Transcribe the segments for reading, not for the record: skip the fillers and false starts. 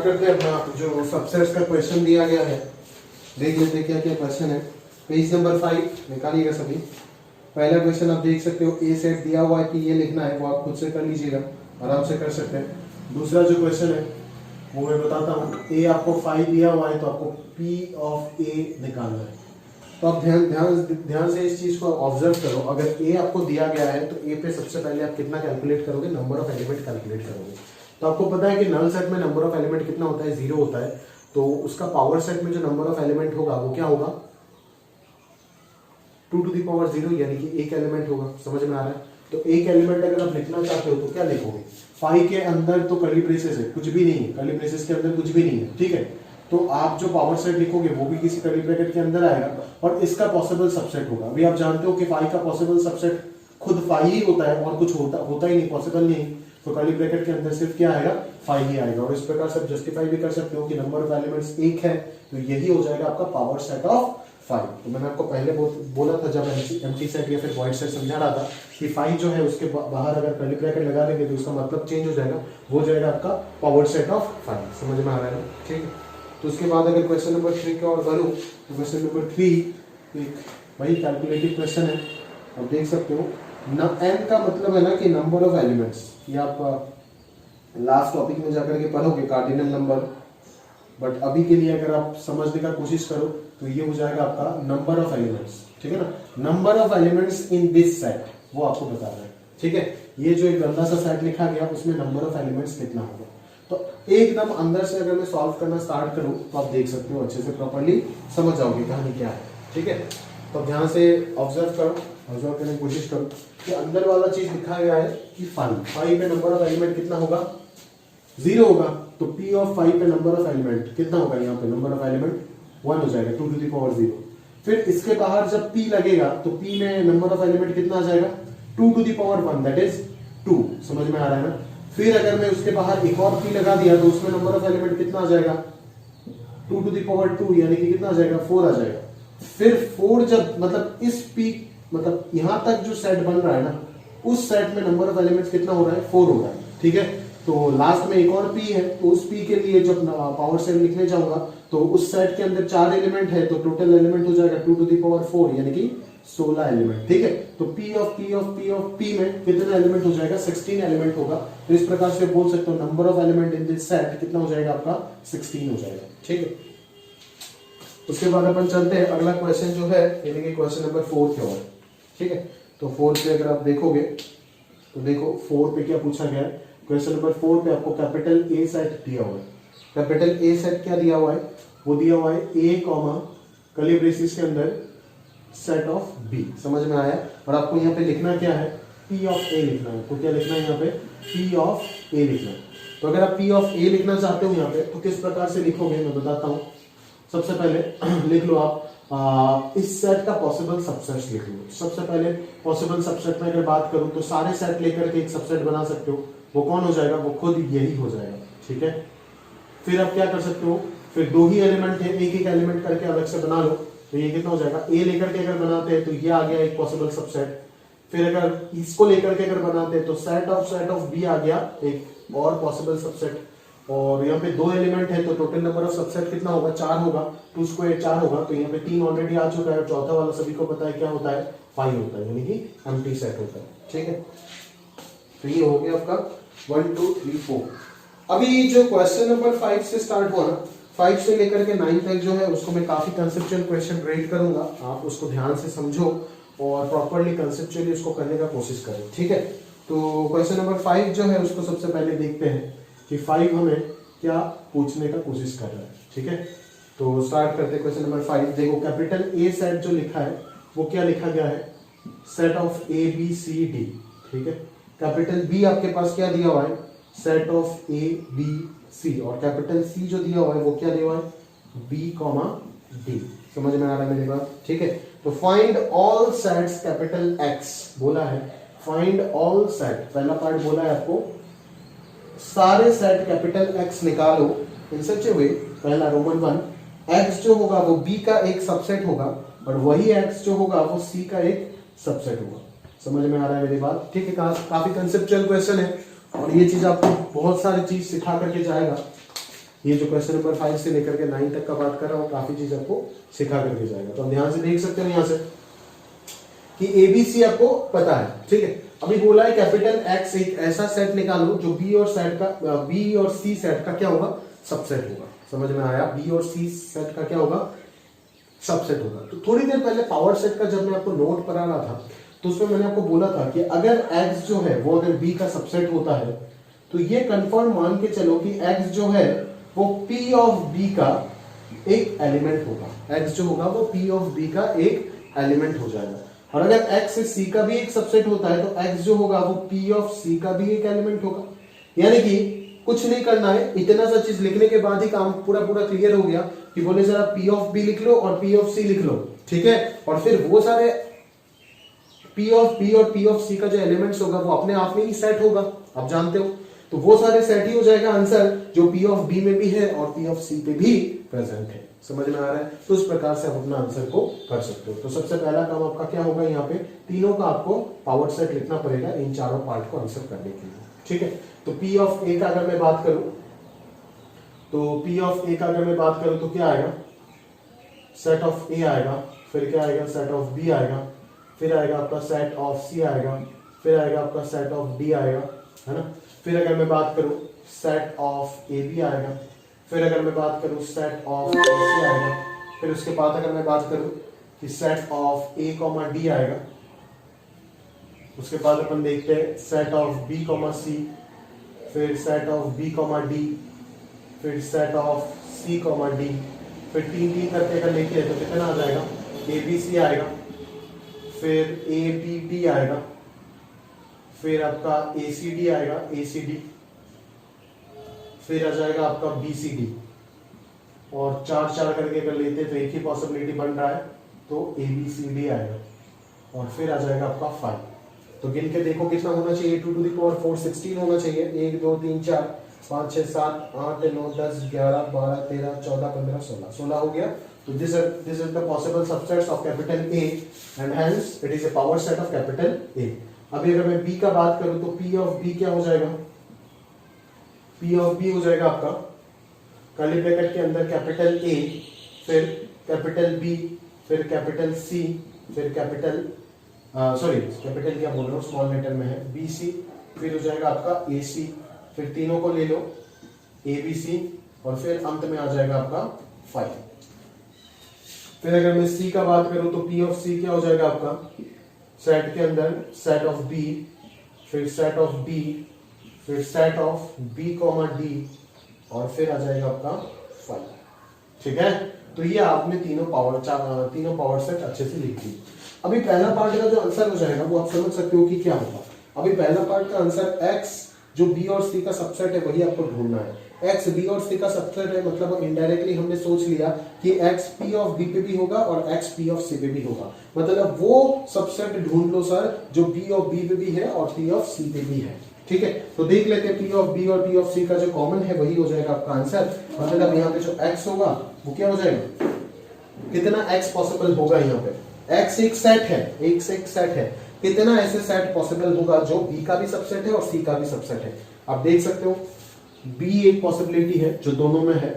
Start करते हैं अपना जो सबसेट्स का क्वेश्चन दिया गया है। देख लेते हैं क्या क्या क्वेश्चन है। पेज नंबर 5 निकालिएगा सभी। पहला क्वेश्चन आप देख सकते हो, ए सेट दिया हुआ है कि ये लिखना है, वो आप खुद से कर लीजिएगा, आराम से कर सकते हैं। दूसरा जो क्वेश्चन है वो मैं बताता हूँ। ए आपको 5 दिया हुआ है तो आपको पी ऑफ ए निकालना है। तो आप ध्यान से इस चीज को ऑब्जर्व करो। अगर ए आपको दिया गया है तो ए पे सबसे पहले आप कितना कैलकुलेट करोगे, नंबर ऑफ एलिमेंट कैलकुलेट करोगे। तो आपको पता है कि नल सेट में नंबर ऑफ एलिमेंट कितना होता है, 0 होता है। तो उसका पावर सेट में जो नंबर ऑफ एलिमेंट होगा वो क्या होगा, 2 to the power 0, यानी कि एक एलिमेंट होगा। समझ में आ रहा है? तो एक एलिमेंट अगर आप लिखना चाहते हो तो क्या लिखोगे, 5 के अंदर तो कर्ली ब्रेसेस है, कुछ भी नहीं है, कर्ली ब्रेसेस के अंदर कुछ भी नहीं है, ठीक है। तो आप जो पावर सेट लिखोगे वो भी किसी कर्ली ब्रैकेट के अंदर आएगा और इसका पॉसिबल सबसेट होगा। अभी आप जानते हो कि 5 का पॉसिबल सबसेट खुद 5 ही होता है और कुछ होता ही नहीं, पॉसिबल नहीं। तो कर्ली ब्रैकेट के अंदर सिर्फ क्या आएगा, 5 ही आएगा। और इस प्रकार से आप जस्टिफाई भी कर सकते हो कि नंबर ऑफ एलिमेंट्स 1 है तो यही हो जाएगा आपका पावर सेट ऑफ 5। तो मैंने आपको पहले बोला था जब एम्प्टी सेट या फिर वॉइड सेट समझा रहा था कि 5 जो है उसके बाहर अगर कर्ली ब्रैकेट लगा देंगे तो उसका मतलब चेंज हो जाएगा, वो हो जाएगा आपका पावर सेट ऑफ 5। समझ में आ रहा है ना, ठीक है। तो उसके बाद अगर क्वेश्चन नंबर 3 की ओर बढ़ूं तो क्वेश्चन नंबर 3 एक वही कैलकुलेटिव क्वेश्चन है। आप देख सकते हो एन का मतलब है ना कि नंबर ऑफ एलिमेंट्स, ये आप लास्ट टॉपिक में जाकर के पढ़ोगे कार्डिनल नंबर, बट अभी के लिए अगर आप समझने का कोशिश करो तो ये हो जाएगा आपका नंबर ऑफ एलिमेंट्स, ठीक है ना। Number of elements in this set वो आपको बताना है, ठीक है। ये जो एक गंदा सा सेट लिखा गया उसमें नंबर ऑफ एलिमेंट्स कितना होगा। तो एकदम अंदर से अगर मैं सॉल्व करना स्टार्ट करूं तो आप देख सकते हो अच्छे से प्रॉपर्ली समझ जाओगे कहानी क्या है, ठीक है। तो ध्यान से ऑब्जर्व करने की कोशिश करो कि अंदर वाला चीज लिखा गया है कि 5 पे नंबर ऑफ एलिमेंट कितना होगा, 0 होगा। तो P ऑफ 5 पे नंबर ऑफ एलिमेंट कितना होगा, यहाँ पे नंबर ऑफ एलिमेंट 1 हो जाएगा, 2 to the power 0। फिर इसके बाहर जब P लगेगा तो P में नंबर ऑफ एलिमेंट कितना आ जाएगा, 2 to the power 1, that is 2। समझ में आ रहा है ना। फिर अगर मैं उसके बाहर एक और P लगा दिया तो उसमें नंबर ऑफ एलिमेंट कितना आ जाएगा, 2 to the power 2, यानी कि कितना आ जाएगा, 4 आ जाएगा। फिर 4 जब मतलब इस P मतलब यहां तक जो सेट बन रहा है ना, उस सेट में नंबर ऑफ एलिमेंट्स कितना हो रहा है, 4 हो रहा है, ठीक है। तो लास्ट में एक और P है, तो उस P के लिए जब पावर सेट लिखने जाऊंगा तो उस सेट के अंदर 4 एलिमेंट है तो टोटल एलिमेंट हो जाएगा 2 to the power 4, यानी कि 16 एलिमेंट, ठीक है। तो P ऑफ P में कितना एलिमेंट हो जाएगा, 16 एलिमेंट होगा। तो इस प्रकार से बोल सकते हो number of element in this set कितना हो जाएगा आपका, 16 हो जाएगा, ठीक है। उसके बाद अपन चलते हैं अगला क्वेश्चन जो है, यानी कि क्वेश्चन नंबर 4 की ओर, ठीक है। तो 4 पे अगर आप देखोगे तो देखो 4 पे क्या पूछा गया है। क्वेश्चन नंबर 4 पे आपको कैपिटल ए सेट दिया हुआ है। कैपिटल ए सेट क्या दिया हुआ है, वो दिया हुआ है ए कॉमा कर्ली ब्रेसेस के अंदर सेट ऑफ बी। समझ में आया। और आपको यहाँ पे लिखना क्या है, पी ऑफ ए लिखना है। तो क्या लिखना है यहाँ पे, पी ऑफ ए लिखना है। तो अगर आप पी ऑफ ए लिखना चाहते हो यहाँ पे तो किस प्रकार से लिखोगे मैं बताता हूँ। सबसे पहले लिख लो आप इस सेट का पॉसिबल सबसेट लिख लो। सबसे पहले पॉसिबल सबसेट में अगर बात करूं तो सारे सेट लेकर के एक सबसेट बना सकते हो। वो कौन हो जाएगा, वो खुद यही हो जाएगा, ठीक है। फिर आप क्या कर सकते हो, फिर 2 ही एलिमेंट है, एक एक एलिमेंट करके अलग से बना लो। तो ये कितना हो जाएगा, ए लेकर के अगर बनाते हैं तो ये आ गया एक पॉसिबल सबसेट। फिर अगर इसको लेकर के अगर बनाते हैं तो सेट ऑफ बी आ गया एक और पॉसिबल सबसेट। और यहाँ पे 2 एलिमेंट है तो टोटल नंबर ऑफ सबसेट कितना होगा, 4 होगा। 2 स्क्वायर 4 होगा। तो यहाँ पे 3 ऑलरेडी आ चुका है। चौथा वाला सभी को पता है क्या होता है, 5 होता है, यानी कि एम्प्टी सेट होता है, ठीक है। तो ये हो गया आपका 1 2 3 4। अभी जो क्वेश्चन नंबर 5 से स्टार्ट हुआ ना, 5 से लेकर के 9 तक जो है उसको मैं काफी कंसेप्चुअल क्वेश्चन रेड करूंगा। आप उसको ध्यान से समझो और प्रॉपरली कंसेप्चुअली उसको करने का कोशिश करो, ठीक है। तो क्वेश्चन नंबर 5 जो है उसको सबसे पहले देखते हैं कि 5 हमें क्या पूछने का कोशिश कर रहा है, ठीक है। तो स्टार्ट करते हैं क्वेश्चन नंबर 5। देखो कैपिटल ए सेट जो लिखा है वो क्या लिखा गया है, set of A B C D, ठीक है। कैपिटल बी आपके पास क्या दिया हुआ है, set of A B C. और कैपिटल सी जो दिया हुआ है वो क्या दिया हुआ है, बी कॉमा डी। समझ में आ रहा है मेरी बात, ठीक है। तो find all sets capital x बोला है, फाइंड ऑल सेट। पहला पार्ट बोला है आपको सारे सेट कैपिटल एक्स निकालो इन सच ए वे। पहला रोमन 1, एक्स जो होगा वो बी का एक सबसेट होगा और वही एक्स जो होगा वो सी का एक सबसेट होगा। समझ में आ रहा है मेरी बात, ठीक है। काफी कंसेप्चुअल क्वेश्चन है और ये चीज आपको बहुत सारी चीज सिखा करके जाएगा। ये जो क्वेश्चन नंबर 5 से लेकर के 9 तक का बात कर रहा हूँ, काफी चीज आपको सिखा करके जाएगा। तो आप ध्यान से देख सकते हैं यहाँ से कि एबीसी आपको पता है, ठीक है। अभी बोला है कैपिटल एक्स एक ऐसा सेट निकालो जो बी और सी सेट का क्या होगा, सबसेट होगा। समझ में आया? बी और सी सेट का क्या होगा, सबसेट होगा। तो थोड़ी देर पहले पावर सेट का जब मैं आपको नोट पढ़ा रहा था तो उसमें मैंने आपको बोला था कि अगर x जो है वो अगर b का सबसेट होता है तो ये कंफर्म मान के चलो कि x जो है वो p ऑफ b का एक एलिमेंट होगा। x जो होगा वो p ऑफ b का एक एलिमेंट हो जाएगा। और अगर x से c का भी एक सबसेट होता है तो x जो होगा वो p ऑफ c का भी एक एलिमेंट होगा। यानी कि कुछ नहीं करना है, इतना सा चीज लिखने के बाद ही काम पूरा क्लियर हो गया कि बोले सर आप p ऑफ b लिख लो और p ऑफ c लिख लो, ठीक है। और फिर वो सारे p ऑफ b और p ऑफ c का जो एलिमेंट्स होगा वो अपने आप में ही सेट होगा, आप जानते हो। तो वो सारे सेट ही हो जाएगा आंसर जो p ऑफ b में भी है और p ऑफ c पे भी प्रेजेंट है। समझ में आ रहा है? तो इस प्रकार से आप अपना आंसर को कर सकते हो। तो सबसे पहला काम आपका क्या होगा, यहाँ पे तीनों का आपको पावर सेट लिखना पड़ेगा इन चारों पार्ट को आंसर करने के लिए, ठीक है। तो p ऑफ a का अगर मैं बात करूं तो क्या आएगा, सेट ऑफ a आएगा, फिर क्या आएगा, सेट ऑफ b आएगा, फिर आएगा आपका सेट ऑफ c आएगा, फिर आएगा आपका सेट ऑफ d आएगा, है ना। फिर अगर मैं बात करूं सेट ऑफ ab आएगा, फिर अगर मैं बात करूं सेट ऑफ ac आएगा, फिर उसके बाद अगर मैं बात करूं कि सेट ऑफ a d आएगा, उसके बाद अपन देखते हैं सेट ऑफ b c, फिर सेट ऑफ b d, फिर सेट ऑफ c d, फिर तीन करके अगर लेके तो कितना आ जाएगा, abc आएगा, फिर abd आएगा, फिर आपका acd आएगा, acd, फिर आ जाएगा आपका bcd, और चार करके अगर लेते तो एक ही पॉसिबिलिटी बन रहा है तो abcd आएगा, और फिर आ जाएगा आपका 5। तो गिन के देखो कितना होना चाहिए, 2 to the power 4 16 होना चाहिए। 1 2 3 4 5 6 7 8 9 10 11 12 13 14 15 16 हो गया। तो this is the possible subsets of capital A and hence it is a power set of capital A। अभी अगर मैं B का बात करूं तो P of B क्या हो जाएगा, P of B हो जाएगा आपका कर्ली ब्रैकेट के अंदर कैपिटल A, फिर कैपिटल B, फिर कैपिटल C, फिर कैपिटल कैपिटल क्या बोल रहा हूँ, स्मॉल लेटर में है BC, फिर हो जाएगा आपका AC, फिर तीनों को ले लो ABC, और फिर अंत में आ जाएगा आपका 5। फिर अगर मैं C का बात करूं तो P ऑफ C क्या हो जाएगा आपका सेट के अंदर सेट ऑफ B, फिर सेट ऑफ D, फिर सेट ऑफ B D, और फिर आ जाएगा आपका 5, ठीक है। तो ये आपने तीनों पावर सेट अच्छे से लिख दी। अभी पहला पार्ट का जो आंसर हो जाएगा वो आप समझ सकते हो कि क्या होगा। अभी पहला पार्ट का आंसर x जो b और c का सबसेट है वही आपको ढूंढना है। x b और c का सबसेट है, मतलब इनडायरेक्टली हमने सोच लिया कि x p ऑफ b पे भी होगा और x p ऑफ c पे भी होगा, मतलब वो सबसेट ढूंढ लो सर जो b ऑफ b पे भी है और p ऑफ c पे भी है, ठीक है। तो देख लेते हैं p ऑफ b और p ऑफ c का जो कॉमन है वही हो जाएगा आपका आंसर। मतलब यहाँ पे जो x होगा वो क्या हो जाएगा, कितना x पॉसिबल होगा, यहाँ पे x एक सेट है, एक से एक सेट है, कितना ऐसे सेट पॉसिबल होगा जो b का भी सबसेट है और c का भी सबसेट है। आप देख सकते हो b एक पॉसिबिलिटी है जो दोनों में है,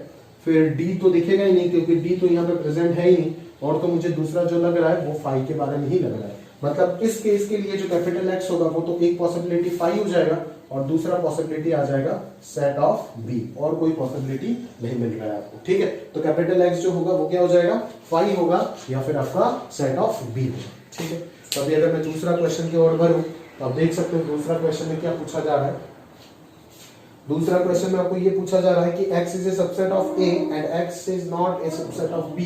फिर d तो दिखेगा ही नहीं क्योंकि d तो यहाँ पे प्रेजेंट है ही नहीं, और तो मुझे दूसरा जो लग रहा है वो 5 के बारे में ही लग रहा है। मतलब इस केस के लिए जो कैपिटल x होगा वो तो एक पॉसिबिलिटी 5 हो जाएगा और दूसरा पॉसिबिलिटी आ जाएगा सेट ऑफ b, और कोई पॉसिबिलिटी नहीं मिल रहा है आपको, ठीक है। तो कैपिटल x जो होगा वो क्या हो जाएगा 5 होगा या फिर आपका सेट ऑफ b होगा, ठीक है। तो अभी अगर मैं दूसरा क्वेश्चन की ओर बढ़ूं तो आप देख सकते हो दूसरा क्वेश्चन में क्या पूछा जा रहा है। दूसरा क्वेश्चन में आपको ये पूछा जा रहा है कि x is a subset of a and x is not a subset of b।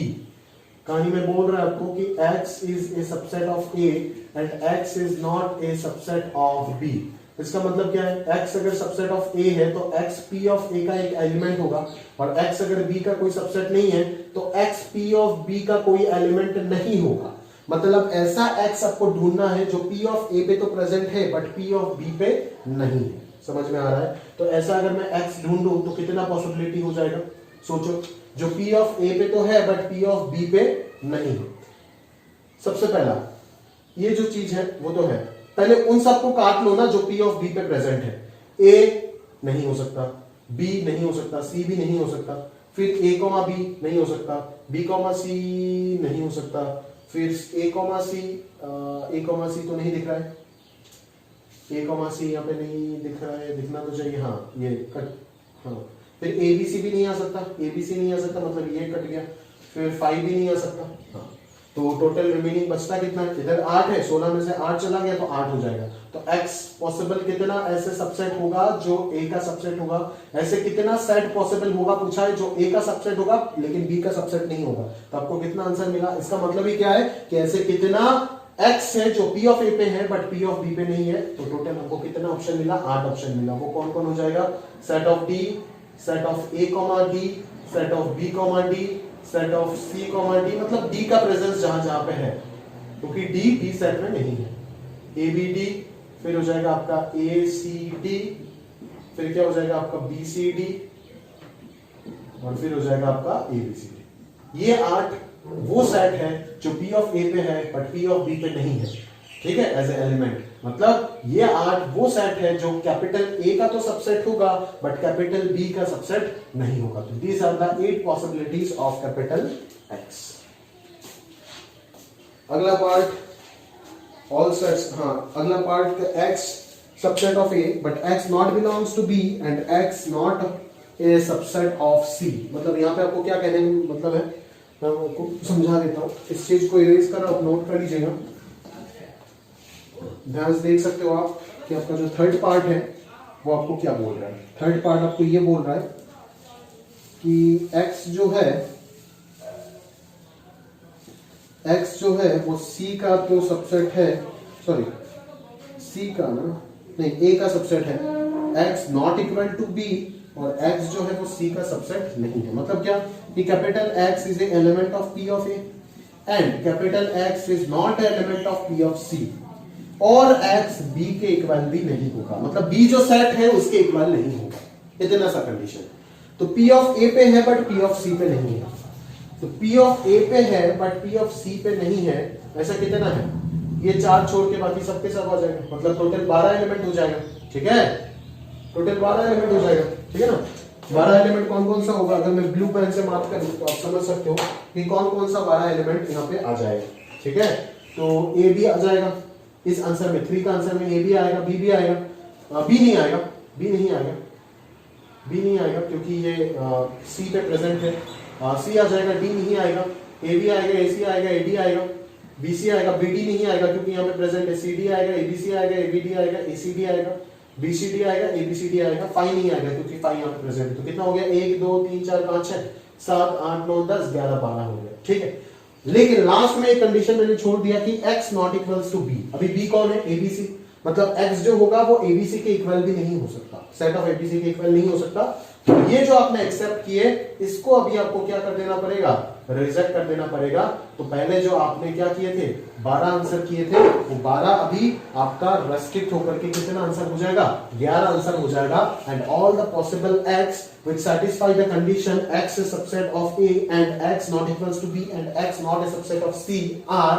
कहानी में बोल रहा है आपको कि x is a subset of a and x is not a subset of b। इसका मतलब क्या है, x अगर सबसेट ऑफ a है तो x p ऑफ a का एक एलिमेंट होगा, और x अगर b का कोई सबसेट नहीं है तो x p ऑफ b का कोई एलिमेंट नहीं होगा। मतलब ऐसा x आपको ढूंढना है जो p ऑफ a पे तो प्रेजेंट है बट p ऑफ b पे नहीं है। समझ में आ रहा है? तो ऐसा अगर मैं x ढूंढूं तो कितना पॉसिबिलिटी हो जाएगा, सोचो। जो p ऑफ a पे तो है बट p ऑफ b पे नहीं है। सबसे पहला ये जो चीज है वो तो है, पहले उन सबको काट लो ना जो p ऑफ b पे प्रेजेंट है। a नहीं हो सकता, बी नहीं हो सकता, सी भी नहीं हो सकता, फिर ए कॉमा बी नहीं हो सकता, बी कॉमा सी नहीं हो सकता, फिर ए कॉमा सी तो नहीं दिख रहा है, ए कॉमा सी यहाँ पे नहीं दिख रहा है, दिखना तो चाहिए, हाँ ये कट, हाँ फिर ए बी सी भी नहीं आ सकता, ए बी सी नहीं आ सकता मतलब ये कट गया, फिर 5 भी नहीं आ सकता, हाँ तो टोटल रिमेनिंग बचता कितना है, इधर 8 है, 16 में से 8 चला गया तो 8 हो जाएगा। तो x पॉसिबल कितना ऐसे सबसेट होगा जो a का सबसेट होगा, ऐसे कितना सेट पॉसिबल होगा पूछा है जो a का सबसेट होगा लेकिन b का सबसेट नहीं होगा, तो आपको कितना आंसर मिला। इसका मतलब ही क्या है कि ऐसे कितना x है जो p ऑफ a पे है बट p ऑफ b पे नहीं है, तो टोटल हमको कितना ऑप्शन मिला, 8 ऑप्शन मिला। वो कौन कौन हो जाएगा, set of d, set of a comma d, set of b comma d, set of c comma d, मतलब d का प्रेजेंस जहां जहां पे है, क्योंकि d b सेट में नहीं है, a b d, फिर हो जाएगा आपका a c d, फिर क्या हो जाएगा आपका b c d, और फिर हो जाएगा आपका a b c d। ये 8 वो सेट है जो p ऑफ a पे है बट p ऑफ b पे नहीं है, ठीक है, एज ए एलिमेंट। मतलब ये 8 वो सेट है जो कैपिटल A का तो सबसेट होगा बट कैपिटल B का सबसेट नहीं होगा। तो these are the 8 possibilities of capital X। अगला पार्ट ऑल सेट्स, हाँ अगला part X subset of A but X not belongs to B and X not a subset of C। मतलब यहाँ पे आपको क्या कहने में मतलब है, मैं आपको समझा देता हूँ। इस चीज को इरेज कर आप नोट कर लीजिएगा, ध्यान से देख सकते हो आप कि आपका जो थर्ड पार्ट है वो आपको क्या बोल रहा है। थर्ड पार्ट आपको ये बोल रहा है कि x जो है वो c का तो सबसेट है, सॉरी c का ना नहीं a का सबसेट है, x not equal to b, और x जो है वो c का सबसेट नहीं है। मतलब क्या कि capital X is a element of p of a and capital X is not element of p of c, और x b के इक्वल भी नहीं होगा, मतलब b जो सेट है उसके इक्वल नहीं होगा, इतना सा कंडीशन। तो p ऑफ a पे है बट p ऑफ c पे नहीं है, तो p ऑफ a पे है बट p ऑफ c पे नहीं है, ऐसा कितना है, ये 4 छोड़ के बाकी सब पे सब आ जाएगा, मतलब टोटल 12 एलिमेंट हो जाएगा, ठीक है, टोटल 12 एलिमेंट हो जाएगा, ठीक है ना। 12 एलिमेंट कौन कौन सा होगा, अगर मैं ब्लू पेन से मार्क करूं तो आप समझ सकते हो कि कौन कौन सा 12 एलिमेंट यहाँ पे आ जाएगा, ठीक है। तो a भी आ जाएगा इस आंसर में, 3 का आंसर में a भी आएगा, b भी आएगा, b नहीं आएगा, b नहीं आएगा क्योंकि ये c पे प्रेजेंट है, c आ जाएगा, d नहीं आएगा, a भी आएगा, ac आएगा, ad आएगा, bc आएगा, bd नहीं आएगा क्योंकि यहाँ पे प्रेजेंट है, cd आएगा, abc आएगा, abd आएगा, acd आएगा, bcd आएगा, abcd आएगा, फाइ नहीं आएगा क्योंकि फाइ यहाँ पे प्रेजेंट है। तो कितना हो गया, 1 2 3 4 5 6 7 8 9 10 11 12 हो गया, ठीक है। लेकिन लास्ट में एक कंडीशन मैंने छोड़ दिया कि x not equals to b। अभी b कौन है, abc, मतलब x जो होगा वो abc के इक्वल भी नहीं हो सकता, सेट ऑफ abc के इक्वल नहीं हो सकता। तो ये जो आपने एक्सेप्ट किए इसको अभी आपको क्या कर देना पड़ेगा, रिजेक्ट कर देना पड़ेगा। तो पहले जो आपने क्या किए थे, 12 आंसर किए थे, वो 12 अभी आपका रेस्ट्रिक्ट होकर के कितना आंसर हो जाएगा, 11 आंसर हो जाएगा। And all the possible x which satisfy the condition x is subset of a and x not equals to b and x not a subset of c are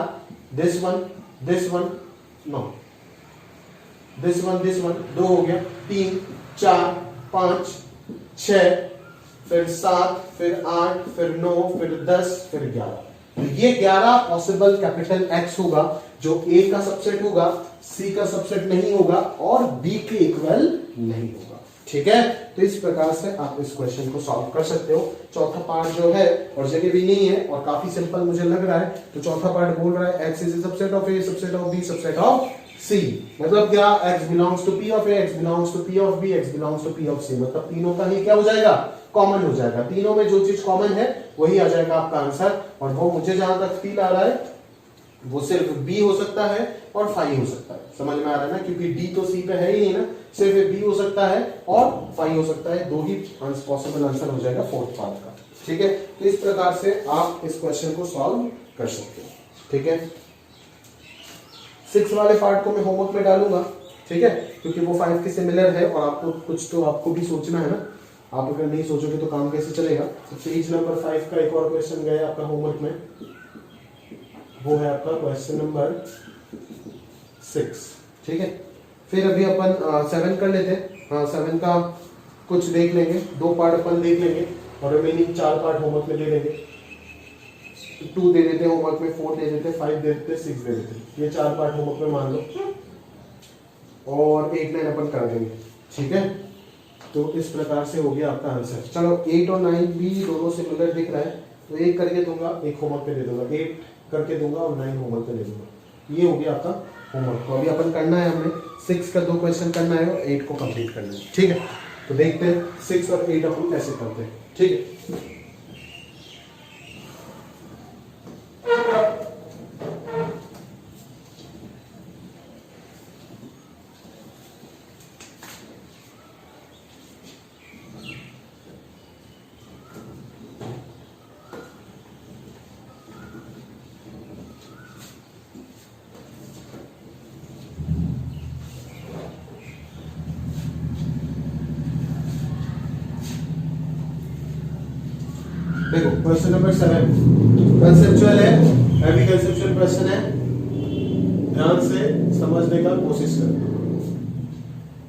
this one, no, this one, 2 हो गया, 3 4 5 6, फिर 7, फिर 8, फिर 9, फिर 10, फिर 11। तो ये 11 possible capital X होगा जो A का सबसेट होगा, C का सबसेट नहीं होगा और B के इक्वल नहीं होगा, ठीक है। तो इस प्रकार से आप इस क्वेश्चन को सॉल्व कर सकते हो। चौथा पार्ट जो है और जगह भी नहीं है और काफी सिंपल मुझे लग रहा है, तो चौथा पार्ट बोल रहा है X is subset of A, subset of B, subset of C। मतलब क्या, X belongs to P of A, X belongs to P of B, X belongs to P of C। मतलब तीनों का ही क्या हो जाएगा, कॉमन हो जाएगा। तीनों में जो चीज कॉमन है वही आ जाएगा आपका आंसर। और वो मुझे जहां तक फील आ रहा है वो सिर्फ B हो सकता है और फाइ हो सकता है, समझ में आ रहा है ना, क्योंकि D तो C पे है ही नहीं ना, सिर्फ B हो सकता है और फाइ हो सकता है, दो ही पॉसिबल आंसर हो जाएगा फोर्थ पार्ट का, ठीक है। तो इस प्रकार से आप इस क्वेश्चन को सॉल्व कर सकते हो, ठीक है। 6 वाले पार्ट को मैं होमवर्क में डालूंगा, ठीक है, क्योंकि वो 5 के सिमिलर है और आपको कुछ तो आपको भी सोचना है ना, आप अगर नहीं सोचोगे तो काम कैसे चलेगा। तो पेज नंबर 5 का एक और क्वेश्चन गया आपका होमवर्क में, वो है आपका क्वेश्चन नंबर 6, ठीक है। फिर अभी अपन 7 कर लेते हैं। हाँ, 7 का कुछ देख लेंगे, 2 पार्ट अपन देख लेंगे और रिमेनिंग 4 पार्ट होमवर्क में दे देंगे। 2 दे देते हैं होमवर्क में, 4 दे देते हैं, 5 दे देते हैं, 6 दे देते हैं। ये 4 पार्ट होमवर्क में मान लो और 8 9 अपन कर देंगे, ठीक है। तो इस प्रकार से हो गया आपका आंसर। चलो 8 और 9 भी दोनों सिमिलर दिख रहा है, तो 1 करके दूंगा, 1 होमवर्क पे दे दूंगा, 8 करके दूंगा और 9 होमवर्क पे दे दूंगा। ये हो गया आपका होमवर्क। तो अभी अपन करना है, हमने 6 का 2 क्वेश्चन करना है और 8 को कंप्लीट करना है, ठीक है। तो देखते हैं 6 और 8 अपन कैसे करते हैं, ठीक है। देखो क्वेश्चन नंबर 7 कंसेप्चुअल है, हैवी कंसेप्चुअल क्वेश्चन है, ध्यान से समझने का कोशिश करो।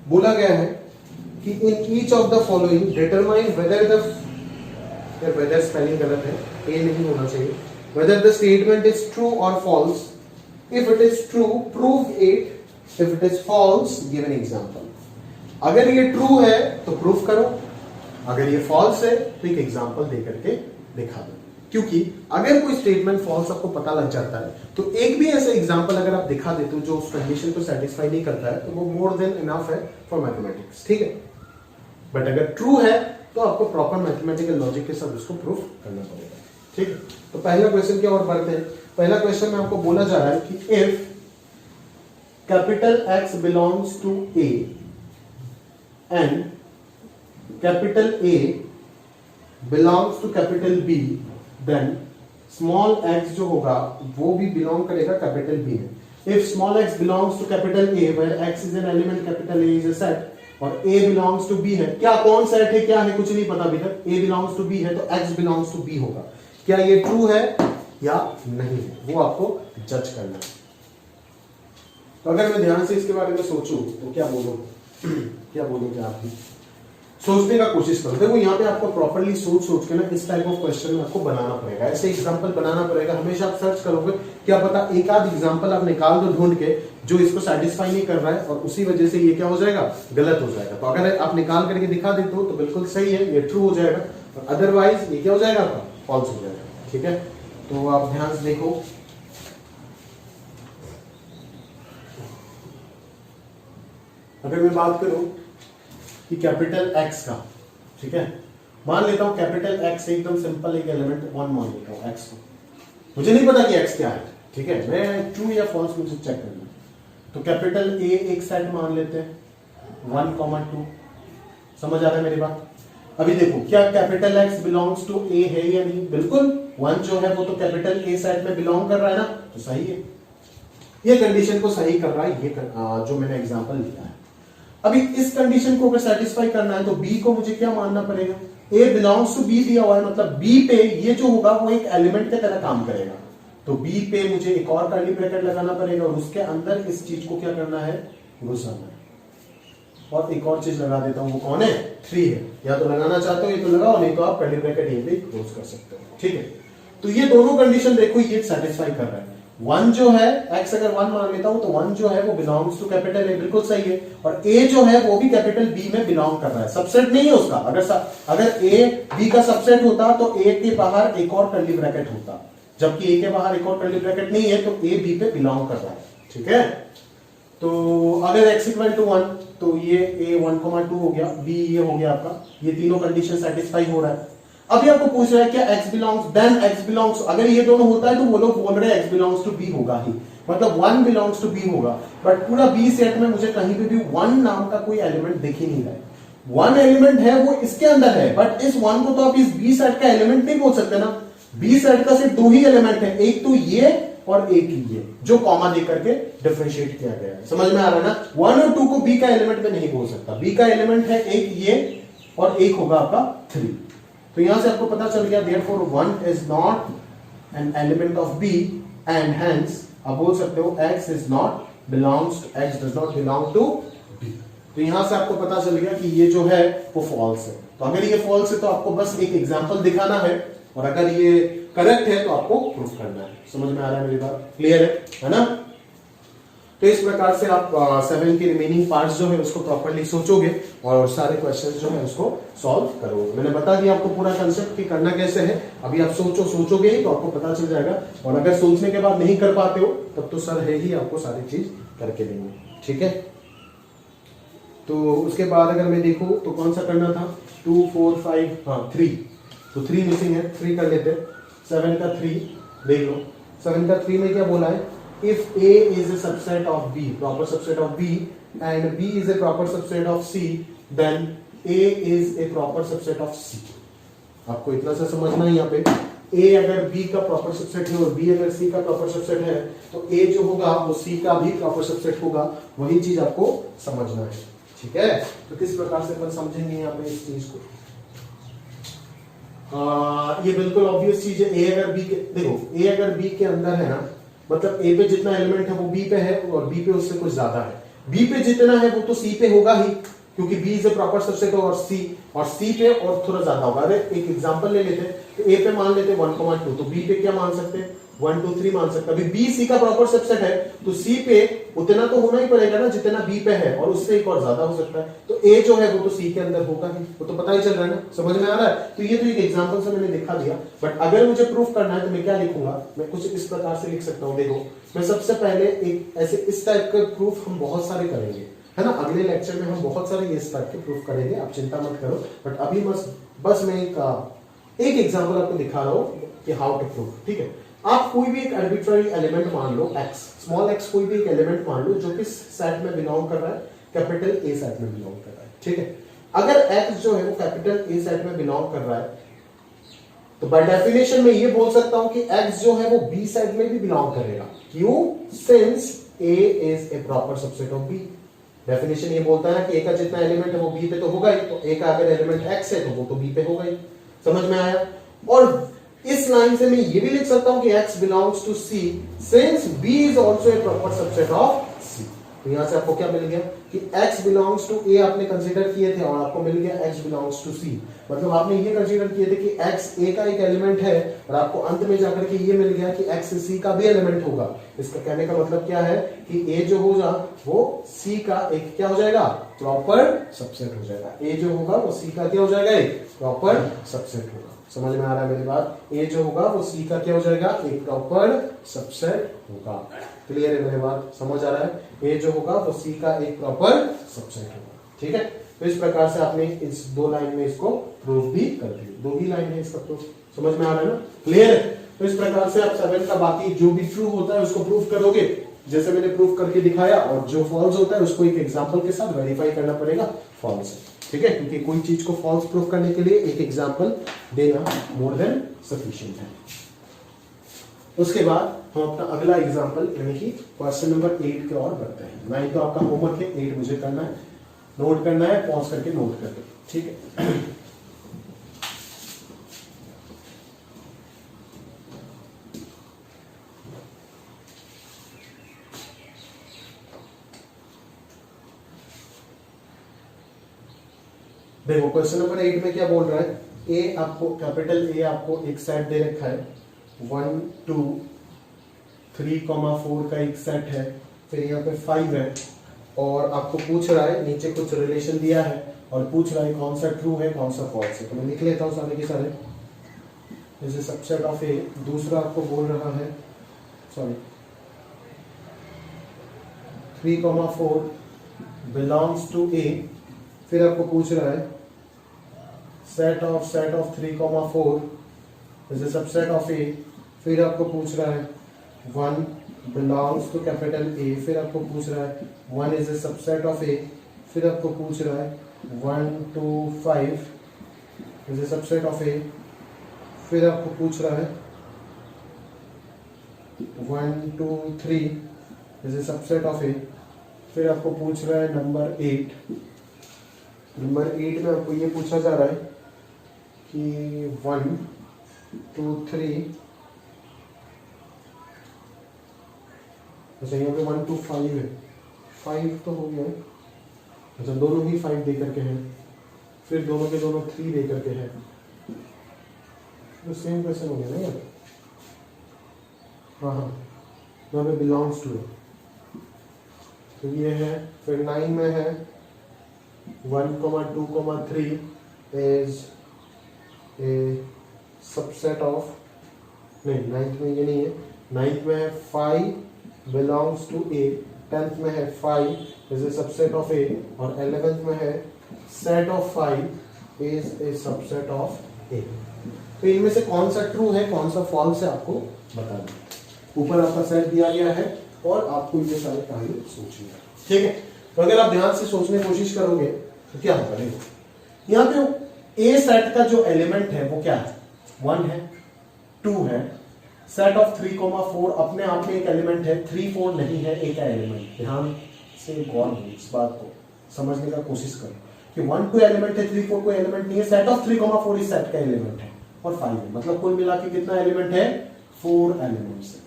बोला गया है कि in each of the following determine whether spelling गलत है, ए नहीं होना चाहिए, whether the statement is true और false. If it is true prove it, if it is false give an example. अगर ये ट्रू है तो प्रूफ करो, अगर ये फॉल्स है तो एक एग्जांपल दे करके दिखा दो। क्योंकि अगर कोई स्टेटमेंट फॉल्स आपको पता लग जाता है तो एक भी ऐसा एग्जांपल अगर आप दिखा देते हो जो उस कंडीशन को सेटिस्फाई नहीं करता है तो वो मोर देन इनफ है फॉर मैथमेटिक्स, ठीक है। बट अगर ट्रू है तो आपको प्रॉपर मैथमेटिकल लॉजिक के साथ उसको प्रूफ करना पड़ेगा, ठीक है। तो पहला क्वेश्चन की ओर बढ़ते हैं। पहला क्वेश्चन में आपको बोला जा रहा है कि if capital X belongs to A and capital A belongs to capital B, then small x जो होगा वो भी belong करेगा capital B में। If small x belongs to capital A, where x is an element, capital A is a set, और A belongs to B है, क्या कौन सेट है क्या है कुछ नहीं पता अभी तक, A belongs to B है तो x belongs to B होगा। क्या ये ट्रू है या नहीं है वो आपको जज करना है। तो अगर मैं ध्यान से इसके बारे में सोचूं तो क्या बोलूं क्या आप भी सोचने का कोशिश करो। देखो यहाँ पे आपको प्रॉपर्ली सोच के ना इस टाइप ऑफ क्वेश्चन में आपको बनाना पड़ेगा, ऐसे एग्जांपल बनाना पड़ेगा। हमेशा आप सर्च करोगे, क्या पता एक आध एग्जांपल आप निकाल दो ढूंढ के जो इसको सेटिस्फाई नहीं कर रहा है और उसी वजह से ये क्या हो जाएगा, गलत हो जाएगा। तो अगर आप निकाल करके दिखा देते हो तो बिल्कुल सही है, ये ट्रू हो जाएगा, और अदरवाइज ये क्या हो जाएगा आपका, फॉल्स हो जाएगा, ठीक है। तो आप ध्यान से देखो, अगर मैं बात करूं कि कैपिटल X का, ठीक है, मान लेता हूं कैपिटल X एकदम सिंपल एक एलिमेंट 1 मान लेता हूं X को, मुझे नहीं पता कि X क्या है, ठीक है, मैं ट्रू या फॉल्स मुझे चेक करना। तो कैपिटल A एक सेट मान लेते हैं 1, 2, समझ आ रहा है मेरी बात। अभी देखो क्या capital X belongs to A है या नहीं, बिल्कुल 1 जो है वो तो कैपिटल A सेट में बिलोंग कर रहा है ना, तो सही है, ये कंडीशन को सही कर रहा है, ये जो मैंने एग्जांपल लिया है। अभी इस कंडीशन को अगर सेटिस्फाई करना है तो B को मुझे क्या मानना पड़ेगा, A बिलोंग्स टू B दिया हुआ है, मतलब B पे ये जो होगा वो एक एलिमेंट की तरह काम करेगा। तो B पे मुझे एक और कर्ली ब्रैकेट लगाना पड़ेगा और उसके अंदर इस चीज को क्या करना है, घुसाना है। और एक और चीज लगा देता हूं, वो कौन है, 3 है, या तो लगाना चाहते हो ये तो लगाओ, नहीं तो आप कर्ली ब्रैकेट ये भी क्लोज कर सकते हो, ठीक है। तो ये दोनों कंडीशन देखो ये सेटिस्फाई कर रहा है। 1 जो है x अगर 1 मान लेता हूं तो 1 जो है वो बिलोंग्स टू कैपिटल A, बिल्कुल सही है, और A जो है वो भी कैपिटल B में बिलोंग कर रहा है, सबसेट नहीं है उसका। अगर A B का सबसेट होता तो A के बाहर एक और कर्ली ब्रैकेट होता, जबकि A के बाहर एक और कर्ली ब्रैकेट नहीं है तो A B पे बिलोंग कर रहा है, ठीक है। तो अगर x इक्वल टू 1 तो ये A 1, 2 हो गया, B ये हो गया आपका, ये तीनों कंडीशन सेटिस्फाई हो रहा है। अभी आपको पूछ रहा है क्या x belongs, then x belongs, अगर ये दोनों होता है तो वो लोग बोल रहे हैं x बिलोंग्स टू B होगा ही, मतलब 1 बिलोंग्स टू B होगा। बट पूरा B सेट में मुझे कहीं पे भी 1 नाम का कोई एलिमेंट दिख ही नहीं रहा है। 1 एलिमेंट है वो इसके अंदर है, बट इस 1 को तो आप इस B सेट का एलिमेंट नहीं बोल सकते ना। B सेट का सिर्फ 2 ही एलिमेंट है, एक तो ये और एक ये जो कॉमा दे करके डिफरेंशिएट किया गया है, समझ में आ रहा है ना। 1 और 2 को B का एलिमेंट में नहीं बोल सकता, B का एलिमेंट है एक ये और एक होगा आपका 3। तो यहां से आपको पता चल गया therefore 1 is not an element of B and hence आप बोल सकते हो x does not belong to B। तो यहां से आपको पता चल गया कि ये जो है वो फॉल्स है। तो अगर ये फॉल्स है तो आपको बस एक एग्जांपल दिखाना है, और अगर ये करेक्ट है तो आपको प्रूफ करना है। समझ में आ रहा है मेरी बात? क्लियर है ना? तो इस प्रकार से आप 7 के रिमेनिंग पार्ट्स जो है उसको प्रॉपर्ली सोचोगे और सारे क्वेश्चंस जो है उसको सॉल्व करोगे। मैंने बता दिया आपको पूरा कंसेप्ट कि करना कैसे है। अभी आप सोचोगे ही तो आपको पता चल जाएगा, और अगर सोचने के बाद नहीं कर पाते हो तब तो सर है ही आपको सारी चीज करके देंगे। ठीक है, तो उसके बाद अगर मैं देखूं तो कौन सा करना था? 2 4 5 हाँ 3, तो 3 मिसिंग है, 3 कर लेते। 7 का 3 देख लो। 7 का 3 में क्या बोला है? If A is a subset of B, proper subset of B, and B is a proper subset of C, then A is a proper subset of C. आपको इतना सा समझना है यहाँ पे, A अगर B का प्रॉपर सबसेट है और B अगर C का प्रॉपर सबसेट है तो A जो होगा वो C का भी प्रॉपर सबसेट होगा। वही चीज आपको समझना है। ठीक है, तो किस प्रकार से अपन समझेंगे यहाँ पे इस चीज को? ये बिल्कुल ऑब्वियस चीज है। A अगर B के, देखो A अगर B के अंदर है ना, मतलब A पे जितना एलिमेंट है वो B पे है और B पे उससे कुछ ज्यादा है। B पे जितना है वो तो C पे होगा ही, क्योंकि B is a proper subset और C पे और थोड़ा ज्यादा होगा। अरे एक एग्जांपल ले लेते हैं, तो A पे मान लेते हैं 1,2, तो B पे क्या मान सकते हैं? 1 2 3 मान सकते हैं। अभी B C का प्रॉपर सबसेट है तो C पे उतना तो होना ही पड़ेगा ना जितना B पे है, और उससे एक और ज्यादा हो सकता है। तो A जो है वो तो C के अंदर होगा ही, वो तो पता ही चल रहा है ना? समझ में आ रहा है? तो ये तो एक एग्जांपल से मैंने दिखा दिया, बट अगर मुझे प्रूफ करना है तो मैं क्या लिखूंगा? मैं कुछ इस प्रकार से लिख सकता हूँ। देखो, मैं सबसे पहले एक ऐसे इस टाइप का प्रूफ हम बहुत सारे करेंगे, है ना? अगले लेक्चर में हम बहुत सारे इस टाइप के प्रूफ करेंगे, आप चिंता मत करो। बट अभी बस मैं एक एग्जांपल आपको दिखा रहा हूँ कि हाउ टू प्रूफ। ठीक है, आप कोई भी एक आर्बिट्ररी एलिमेंट मान लो x, स्मॉल x, कोई भी एक एलिमेंट मान लो जो कि सेट में बिलोंग कर रहा है, कैपिटल A सेट में बिलोंग कर रहा है। ठीक है, अगर x जो है वो कैपिटल A सेट में बिलोंग कर रहा है तो बाय डेफिनेशन मैं ये बोल सकता हूं कि x जो है वो B सेट में भी बिलोंग करेगा। क्यों? Since A is a proper subset of B। Definition ये बोलता है ना कि A का जितना एलिमेंट है वो B पे तो होगा ही, तो A का अगर एलिमेंट x है तो वो तो B पे होगा ही। समझ में आया? और इस लाइन से मैं ये भी लिख सकता हूं कि x belongs to C since B is also a proper subset of C। तो यहां से आपको क्या मिल गया कि x बिलोंग्स टू A आपने कंसीडर किए थे और आपको मिल गया x बिलोंग्स टू C। मतलब आपने ये कंसीडर किए थे कि x A का एक एलिमेंट है और आपको अंत में जाकर के ये मिल गया कि x C का भी एलिमेंट होगा। इसका कहने का मतलब क्या है कि A जो होगा वो C का एक क्या हो जाएगा? प्रॉपर सबसेट हो जाएगा। A जो होगा वो C का क्या हो जाएगा? एक प्रॉपर सबसेट होगा। समझ में आ रहा है मेरी बात? A जो होगा वो C का क्या हो जाएगा? एक प्रॉपर सबसेट होगा। क्लियर है मेरी बात? समझ आ रहा है? A जो होगा वो C का एक प्रॉपर सबसेट होगा। ठीक है, तो इस प्रकार से आपने इस 2 लाइन में इसको प्रूफ भी कर दिया। 2 ही लाइन है इसका प्रूफ। समझ में आ रहा है ना? क्लियर है? तो इस प्रकार से आप 7 का बाकी जो भी ट्रू होता है उसको प्रूफ करोगे, जैसे मैंने प्रूफ करके दिखाया, और जो फॉल्स होता है उसको एक एग्जांपल के साथ वेरीफाई करना पड़ेगा फॉल्स है। ठीक है, क्योंकि कोई चीज को फॉल्स प्रूफ करने के लिए एक एग्जांपल देना मोर देन सफिशिएंट है। उसके बाद हम अपना अगला एग्जांपल यानी कि क्वेश्चन नंबर 8 के और बढ़ते हैं। 9 तो आपका होमवर्क है, 8 मुझे करना है, नोट करना है, पॉज करके नोट कर दो। ठीक है, देखो क्वेश्चन नंबर 8 में क्या बोल रहा है? A आपको कैपिटल A आपको एक सेट दे रखा है, 1 2 3,4 का एक सेट है, फिर यहाँ पे 5 है, और आपको पूछ रहा है, नीचे कुछ रिलेशन दिया है और पूछ रहा है कौन सा ट्रू है कौन सा फॉल्स है। तो मैं लिख लेता हूँ सारे के सारे। जैसे सबसेट ऑफ A, दूसरा आपको बोल रहा है, सॉरी 3,4 बिलोंग्स टू A, फिर आपको पूछ रहा है सेट ऑफ 3,4 जैसे सबसेट ऑफ A, फिर आपको पूछ रहा है 1 बिलोंग्स टू कैपिटल A, फिर आपको पूछ रहा है 1 is a subset of A, फिर आपको पूछ रहा है 1 2 5 is a subset of A, फिर आपको पूछ रहा है 1 2 3 is a subset of A, फिर आपको पूछ रहा है नंबर 8। नंबर 8 में आपको ये पूछा जा रहा है कि 1 2 3, अच्छा यहाँ पे 1 2 5 है, 5 तो हो गया, अच्छा दोनों ही 5 दे करके हैं, फिर दोनों के दोनों 3 दे करके हैं, तो सेम क्वेश्चन हो गया ना यार। हाँ यहाँ पे बिलोंग्स टू है, तो ये है। फिर 9 में है 1,2,3 इज ए सबसेट ऑफ, नहीं 9th में ये नहीं है, 9th में है 5 बिलोंग्स टू ए, 10th में है 5 is a subset of A, और 11th में है set of 5 is a subset of A. तो इनमें से कौन सा ट्रू है कौन सा फॉल्स है आपको बताना। ऊपर आपका सेट दिया गया है और आपको ये सारे कहानी सोचनी है, ठीक है। तो अगर आप ध्यान से सोचने की कोशिश करोगे तो क्या होगा, देखो यहाँ पे ए सेट का जो एलिमेंट है वो क्या है, 1 है, 2 है, सेट ऑफ 3,4 अपने आप में एक एलिमेंट है, 3, 4 नहीं है ए का एलिमेंट। ध्यान से गौर हो इस बात को समझने का कोशिश करो कि 1, 2 एलिमेंट है, 3, 4 कोई एलिमेंट नहीं है, सेट ऑफ 3,4 इस सेट का एलिमेंट है, और 5 है, मतलब कुल मिला के कितना एलिमेंट है, 4 एलिमेंट्स है।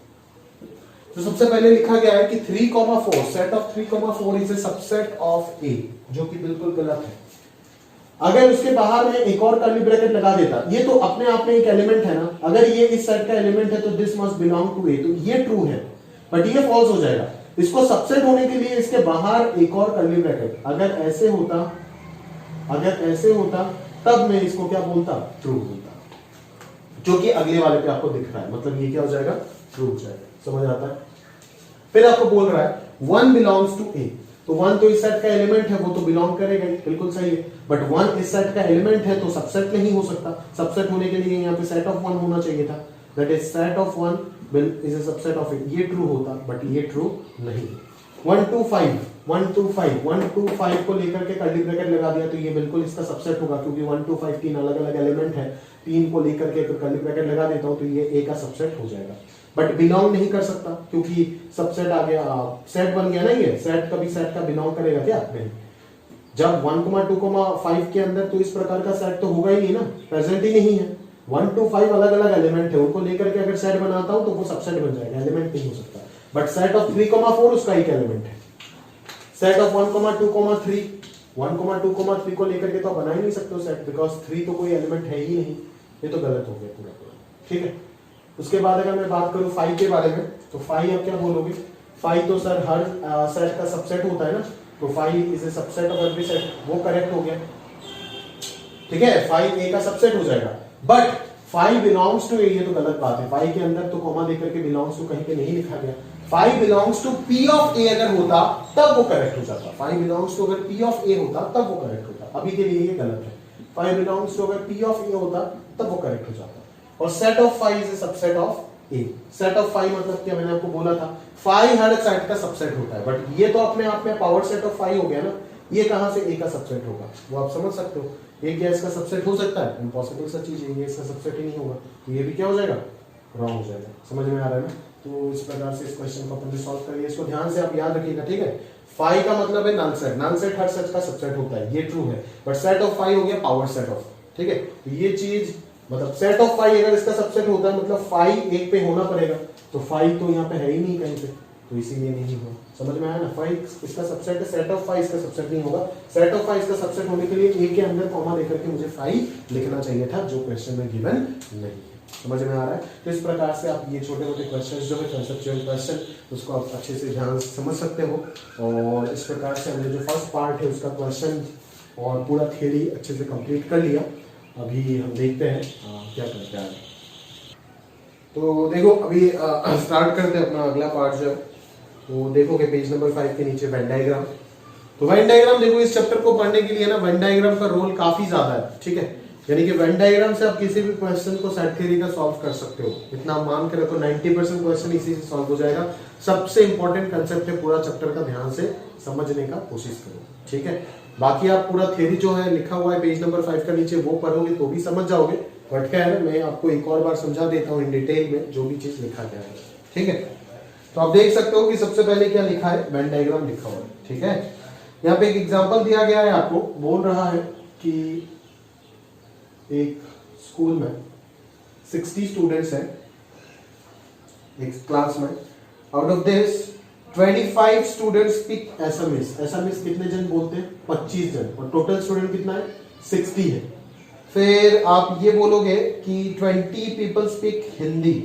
तो सबसे पहले लिखा गया है कि 3,4 set of 3,4 is a subset of A, जो कि बिल्कुल गलत है। अगर उसके बाहर में एक और कर्ली ब्रैकेट लगा देता, ये तो अपने आप में एक एलिमेंट है ना, अगर ये इस सेट का एलिमेंट है तो दिस मस्ट बिलोंग टू ए, तो ये ट्रू है, बट ये फॉल्स हो जाएगा। इसको सबसेट होने के लिए इसके बाहर एक और कर्ली ब्रैकेट, अगर ऐसे होता तब मैं इसको क्या बोलता, ट्रू बोलता, जो कि अगले वाले पे आपको दिख रहा है, मतलब ये क्या हो जाएगा, ट्रू हो जाएगा। समझ आता है। फिर आपको बोल रहा है 1 बिलोंग्स टू ए, तो 1 तो इस सेट का एलिमेंट है, वो तो बिलोंग करेगा, बिल्कुल सही है, बट 1 इस सेट का एलिमेंट है तो सबसेट नहीं हो सकता। सबसेट होने के लिए यहाँ पे सेट ऑफ 1 होना चाहिए था, that is set of 1 is a subset of A, ये ट्रू होता, बट ये ट्रू नहीं। 1 2 5 को लेकर के कर्ली ब्रैकेट लगा दिया, तो ये बिल्कुल इसका सबसेट होगा, क्योंकि 1 2 5 तीन अलग अलग एलिमेंट है, 3 को लेकर के कर्ली ब्रैकेट लगा देता हूं तो ये ए का सबसेट हो जाएगा, बट बिलोंग नहीं कर सकता, क्योंकि सबसेट आ गया, सेट बन गया ना, ये सेट कभी सेट का बिलोंग करेगा क्या, नहीं। जब 1,2,5 के अंदर तो इस प्रकार का सेट तो होगा ही नहीं ना, प्रेजेंट ही नहीं है। 1 2 5 अलग अलग एलिमेंट है, उनको लेकर के अगर सेट बनाता हूं तो वो सबसेट बन जाएगा, एलिमेंट नहीं हो सकता। बट सेट ऑफ 3,4 उसका एक एलिमेंट है। सेट ऑफ 1,2,3 1,2,3 को लेकर के तो बना ही नहीं सकते सेट, बिकॉज 3 तो कोई एलिमेंट है ही नहीं, ये तो गलत हो गया पूरा, ठीक है। उसके बाद अगर मैं बात करूं 5 के बारे में, तो 5 आप क्या बोलोगे, 5 तो सर हर सेट का सबसेट होता है ना, तो 5 is a subset of every set, वो करेक्ट हो गया, ठीक है। 5 ए का सबसेट हो जाएगा, बट 5 बिलोंग्स टू ए, ये तो गलत बात है। 5 के अंदर तो कॉमा देकर के बिलोंग्स टू कहीं पे नहीं लिखा गया। 5 बिलोंग्स टू पी ऑफ ए अगर होता तब वो करेक्ट हो जाता, 5 बिलोंग्स टू अगर पी ऑफ ए होता तब वो करेक्ट होता, अभी के लिए ये गलत है। 5 बिलोंग्स टू अगर पी ऑफ ए होता तब वो करेक्ट हो जाता। और set of 5 is a subset of A. Set of 5 मतलब क्या, मैंने आपको बोला था 5 हर सेट का सबसेट होता है, बट ये तो अपने आप में पावर सेट ऑफ 5 हो गया ना, ये कहां से ए का सबसेट होगा, वो आप समझ सकते हो। ये क्या इसका सबसेट हो सकता है, इम्पॉसिबल सा चीज है, ये इसका सबसेट ही नहीं होगा, तो ये भी क्या हो जाएगा, रॉन्ग हो जाएगा। समझ में आ रहा है ना। तो इस प्रकार से इस क्वेश्चन को अपन सॉल्व करिए, इसको ध्यान से आप याद रखिएगा, ठीक है। 5 का मतलब है नल सेट, नल सेट हर सेट का सबसेट होता है, ये ट्रू है, बट सेट ऑफ 5 हो गया पावर सेट ऑफ, ठीक है। तो ये चीज मतलब सेट ऑफ 5 अगर इसका सबसेट होता है मतलब 5 एक पे होना पड़ेगा, तो 5 तो यहाँ पे है ही नहीं कहीं पे, तो इसीलिए नहीं हुआ। समझ में आया ना, 5 इसका सबसेट है, सेट ऑफ 5 इसका सबसेट नहीं होगा। सेट ऑफ 5 इसका सबसेट होने के लिए ए के अंदर कॉमा लेकर के मुझे 5 लिखना चाहिए था, जो क्वेश्चन में गिवन नहीं है। समझ में आ रहा है। तो इस प्रकार से आप ये छोटे मोटे क्वेश्चन जो है कंसेप्चुअल क्वेश्चन, उसको आप अच्छे से ध्यान से समझ सकते हो। और इस प्रकार से हमने जो फर्स्ट पार्ट है उसका क्वेश्चन और पूरा थ्योरी अच्छे से कंप्लीट कर लिया। अभी हम देखते हैं क्या करते हैं। तो देखो अभी स्टार्ट करते हैं अपना अगला पार्ट जो है। तो देखोगे पेज नंबर 5 के नीचे वेन डायग्राम। तो वेन डायग्राम देखो, इस चैप्टर को पढ़ने के लिए ना वेन डायग्राम का रोल काफी ज्यादा है, ठीक है। यानी कि वेन डायग्राम से आप किसी भी क्वेश्चन को सेट थ्योरी का सॉल्व कर सकते हो, इतना मान के रखो। 90% क्वेश्चन इसी से सॉल्व हो जाएगा। सबसे इंपॉर्टेंट कंसेप्ट है, पूरा चैप्टर का ध्यान से समझने का कोशिश करो, ठीक है। बाकी आप पूरा थ्योरी जो है लिखा हुआ है पेज नंबर 5 का नीचे, वो पढ़ोगे तो भी समझ जाओगे। बट क्या है ना, मैं आपको एक और बार समझा देता हूँ इन डिटेल में जो भी चीज लिखा गया है, ठीक है। तो आप देख सकते हो कि सबसे पहले क्या लिखा है, वेन डायग्राम लिखा हुआ है, ठीक है। यहाँ पे एक एग्जांपल दिया गया है, आपको बोल रहा है कि एक स्कूल में 60 स्टूडेंट्स हैं एक क्लास में। Out of this 25 student speak SMS. SMS कितने जन बोलते हैं? 25 जन। और टोटल स्टूडेंट कितना है? 60 है। फिर आप ये बोलोगे कि 20 पीपल स्पीक हिंदी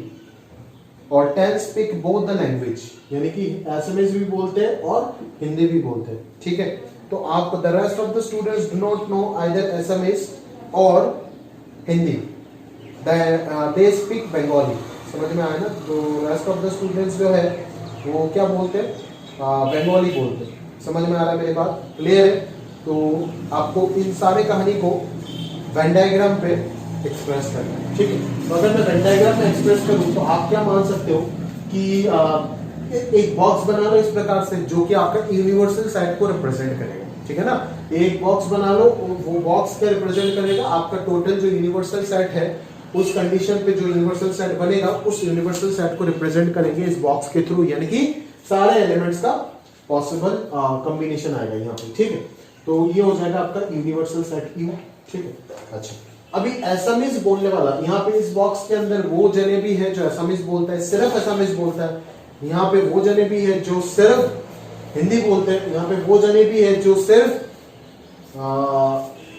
और 10 स्पीक बोथ द लैंग्वेज, यानी कि एसएमएस भी बोलते हैं और हिंदी भी बोलते हैं। ठीक है, तो आप the rest of the students do not know either SMS और हिंदी, दे स्पीक बंगाली। समझ में आया ना? तो रेस्ट ऑफ द स्टूडेंट्स जो है वो क्या बोलते हैं? बंगाली बोलते हैं। समझ में आ रहा है मेरी बात? क्लियर है? तो आपको इन सारे कहानी को वेन डायग्राम पे एक्सप्रेस करना है। ठीक है, तो अगर मैं वेन डायग्राम में एक्सप्रेस करूं तो आप क्या मान सकते हो कि एक बॉक्स बना लो इस प्रकार से, जो कि आपका यूनिवर्सल सेट को रिप्रेजेंट करेगा। ठीक है ना? एक बॉक्स बना लो, वो बॉक्स क्या रिप्रेजेंट करेगा? आपका टोटल जो यूनिवर्सल सेट है, उस कंडीशन पे जो यूनिवर्सल सेट बनेगा उस यूनिवर्सल सेट को रिप्रेजेंट करेंगे इस बॉक्स के थ्रू, यानी कि सारे एलिमेंट्स का पॉसिबल कॉम्बिनेशन आएगा यहाँ पे। ठीक है, तो ये हो जाएगा आपका यूनिवर्सल सेट यू। ठीक है, अच्छा अभी एसएमएस बोलने वाला, यहाँ पे इस बॉक्स के अंदर वो जने भी है जो एसएमएस बोलता है, सिर्फ एसएमएस बोलता है। यहाँ पे वो जने भी है जो सिर्फ हिंदी बोलते हैं। यहाँ पे वो जने भी है जो सिर्फ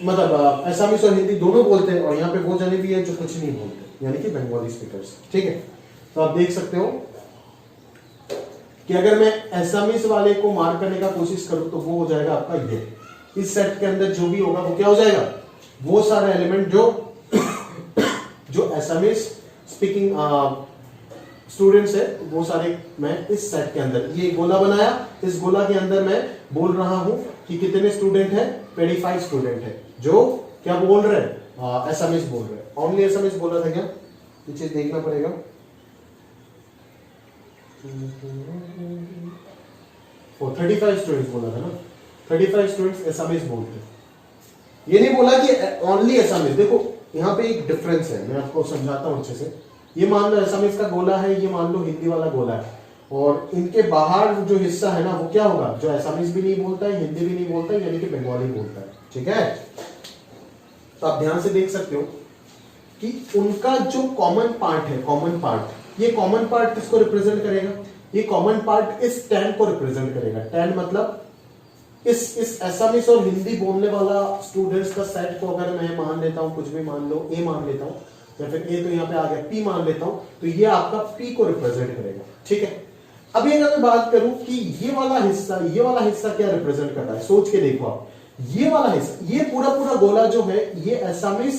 मतलब एसामीज और हिंदी दोनों बोलते हैं। और यहाँ पे वो जने भी है जो कुछ नहीं बोलते, यानी कि बंगाली स्पीकर्स। ठीक है, तो आप देख सकते हो कि अगर मैं एसामीज वाले को मार्क करने का कोशिश करूं तो वो हो जाएगा आपका ये। इस सेट के अंदर जो भी होगा वो क्या हो जाएगा? वो सारे एलिमेंट जो एसामीज स्पीकिंग स्टूडेंट्स है वो सारे मैं इस सेट के अंदर, ये गोला बनाया, इस गोला के अंदर मैं बोल रहा हूं कि कितने स्टूडेंट है? 25 स्टूडेंट है जो क्या बोल रहे हैं? एसएमएस बोल रहे हैं। ओनली एसएमएस बोल रहा था क्या? ये चीज देखना पड़ेगा। वो 35 स्टूडेंट्स बोला था ना, 35 स्टूडेंट्स एसएमएस बोलते हैं। ये नहीं बोला कि ओनली एसएमएस। देखो यहाँ पे एक डिफरेंस है, मैं आपको समझाता हूं अच्छे से। ये मान लो एसएमएस का गोला है, ये मान लो हिंदी वाला गोला है, और इनके बाहर जो हिस्सा है ना वो क्या होगा? जो एसामीज भी नहीं बोलता है, हिंदी भी नहीं बोलता है, यानी कि बंगाली बोलता है। ठीक है, तो आप ध्यान से देख सकते हो कि उनका जो कॉमन पार्ट है, कॉमन पार्ट, ये कॉमन पार्ट किसको रिप्रेजेंट करेगा? ये कॉमन पार्ट इस 10 को रिप्रेजेंट करेगा। 10 मतलब इस एसामीज और हिंदी बोलने वाला स्टूडेंट्स का सेट को अगर मैं मान लेता हूं, कुछ भी मान लो, ए मान लेता हूं, या फिर ए तो यहाँ पे आ गया, पी मान लेता हूं, तो ये आपका पी को रिप्रेजेंट करेगा। ठीक है, अभी अगर मैं बात करूं कि ये वाला हिस्सा क्या रिप्रेजेंट कर रहा है, सोच के देखो आप। ये वाला हिस्सा, ये पूरा गोला जो है, ये एसामीज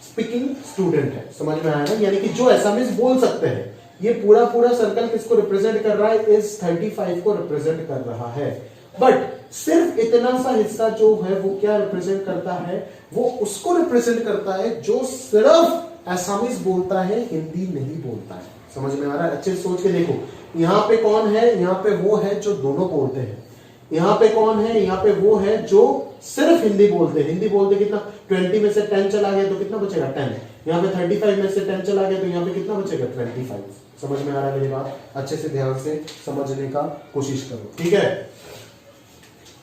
स्पीकिंग स्टूडेंट है। समझ में आया ना? यानी कि जो एसामीज बोल सकते हैं। ये पूरा सर्कल किसको रिप्रेजेंट कर रहा है? इस 35 को रिप्रेजेंट कर रहा है। बट सिर्फ इतना सा हिस्सा जो है वो क्या रिप्रेजेंट करता है? वो उसको रिप्रेजेंट करता है जो सिर्फ एसामीज बोलता है, हिंदी नहीं बोलता है। समझ में आ रहा है? अच्छे से सोच के देखो, यहाँ पे कौन है? यहाँ पे वो है जो दोनों बोलते हैं। यहाँ पे कौन है? यहाँ पे वो है जो सिर्फ हिंदी बोलते हैं। हिंदी बोलते कितना? 20 में से 10 चला गया तो कितना बचेगा? 10। यहाँ पे 35 में से 10 चला गया तो यहाँ पे कितना बचेगा? 25। समझ में आ रहा है मेरी बात? अच्छे से ध्यान से समझने का कोशिश करो। ठीक है,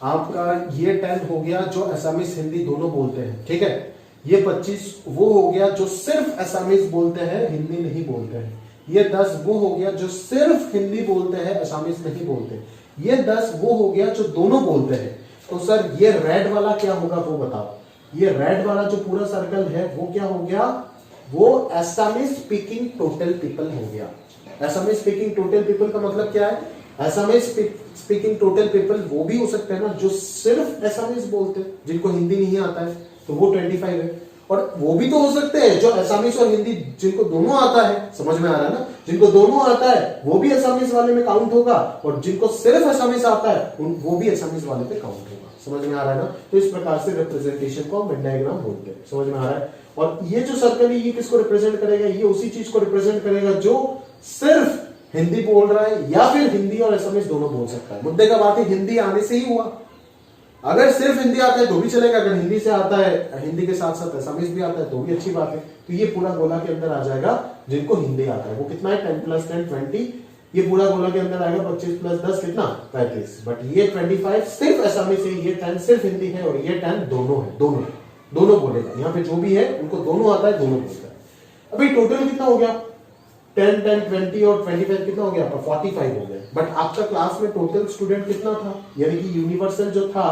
आपका ये 10 हो गया जो एसामीज हिंदी दोनों बोलते हैं। ठीक है, ये 25 वो हो गया जो सिर्फ एसामीज बोलते हैं, हिंदी नहीं बोलते हैं। ये 10 वो हो गया जो सिर्फ हिंदी बोलते हैं, एसामीज नहीं बोलते। ये 10 वो हो गया जो दोनों बोलते हैं। तो सर ये रेड वाला क्या होगा वो बताओ? ये रेड वाला जो पूरा सर्कल है वो क्या हो गया? वो एसामीज स्पीकिंग टोटल पीपल हो गया। एसामीज स्पीकिंग टोटल पीपल का मतलब क्या है? एसामीज स्पीकिंग टोटल पीपल वो भी हो सकते हैं ना जो सिर्फ एसामीज बोलते हैं, जिनको हिंदी नहीं आता है, तो वो 25 है। और वो भी तो हो सकते हैं जो एसामीज और हिंदी जिनको दोनों आता है। समझ में आ रहा है ना? जिनको दोनों आता है वो भी एसामीज वाले में काउंट होगा, और जिनको सिर्फ एसामीज आता है वो भी एसामीज वाले पे काउंट होगा। समझ में आ रहा है ना? तो इस प्रकार से रिप्रेजेंटेशन को हम वेन डायग्राम बोलते हैं। समझ में आ रहा है? और ये जो सर्कल है ये किसको रिप्रेजेंट करेगा? ये उसी चीज को रिप्रेजेंट करेगा जो सिर्फ हिंदी बोल रहा है, या फिर हिंदी और एसामीज दोनों बोल सकता है। मुद्दे का बात है हिंदी आने से ही हुआ। अगर सिर्फ हिंदी आता है तो भी चलेगा, अगर हिंदी से आता है, हिंदी के साथ साथ एसामीज भी आता है तो भी अच्छी बात है। तो ये पूरा गोला के अंदर आ जाएगा जिनको हिंदी आता है। वो कितना है? 10 + 10 20। ये पूरा गोला के अंदर आएगा 25 + 10 कितना? 35। बट ये 25 सिर्फ एसामीज है, ये 10 सिर्फ हिंदी है, और ये 10 दोनों है। दोनों बोलेगा। यहाँ पे जो भी है उनको दोनों आता है, दोनों बोलता है। अभी टोटल कितना हो गया? 10 10 20 और 25 कितना हो गया आपका 45 हो गया। बट आपका क्लास में टोटल स्टूडेंट कितना था, यानी कि यूनिवर्सल जो था,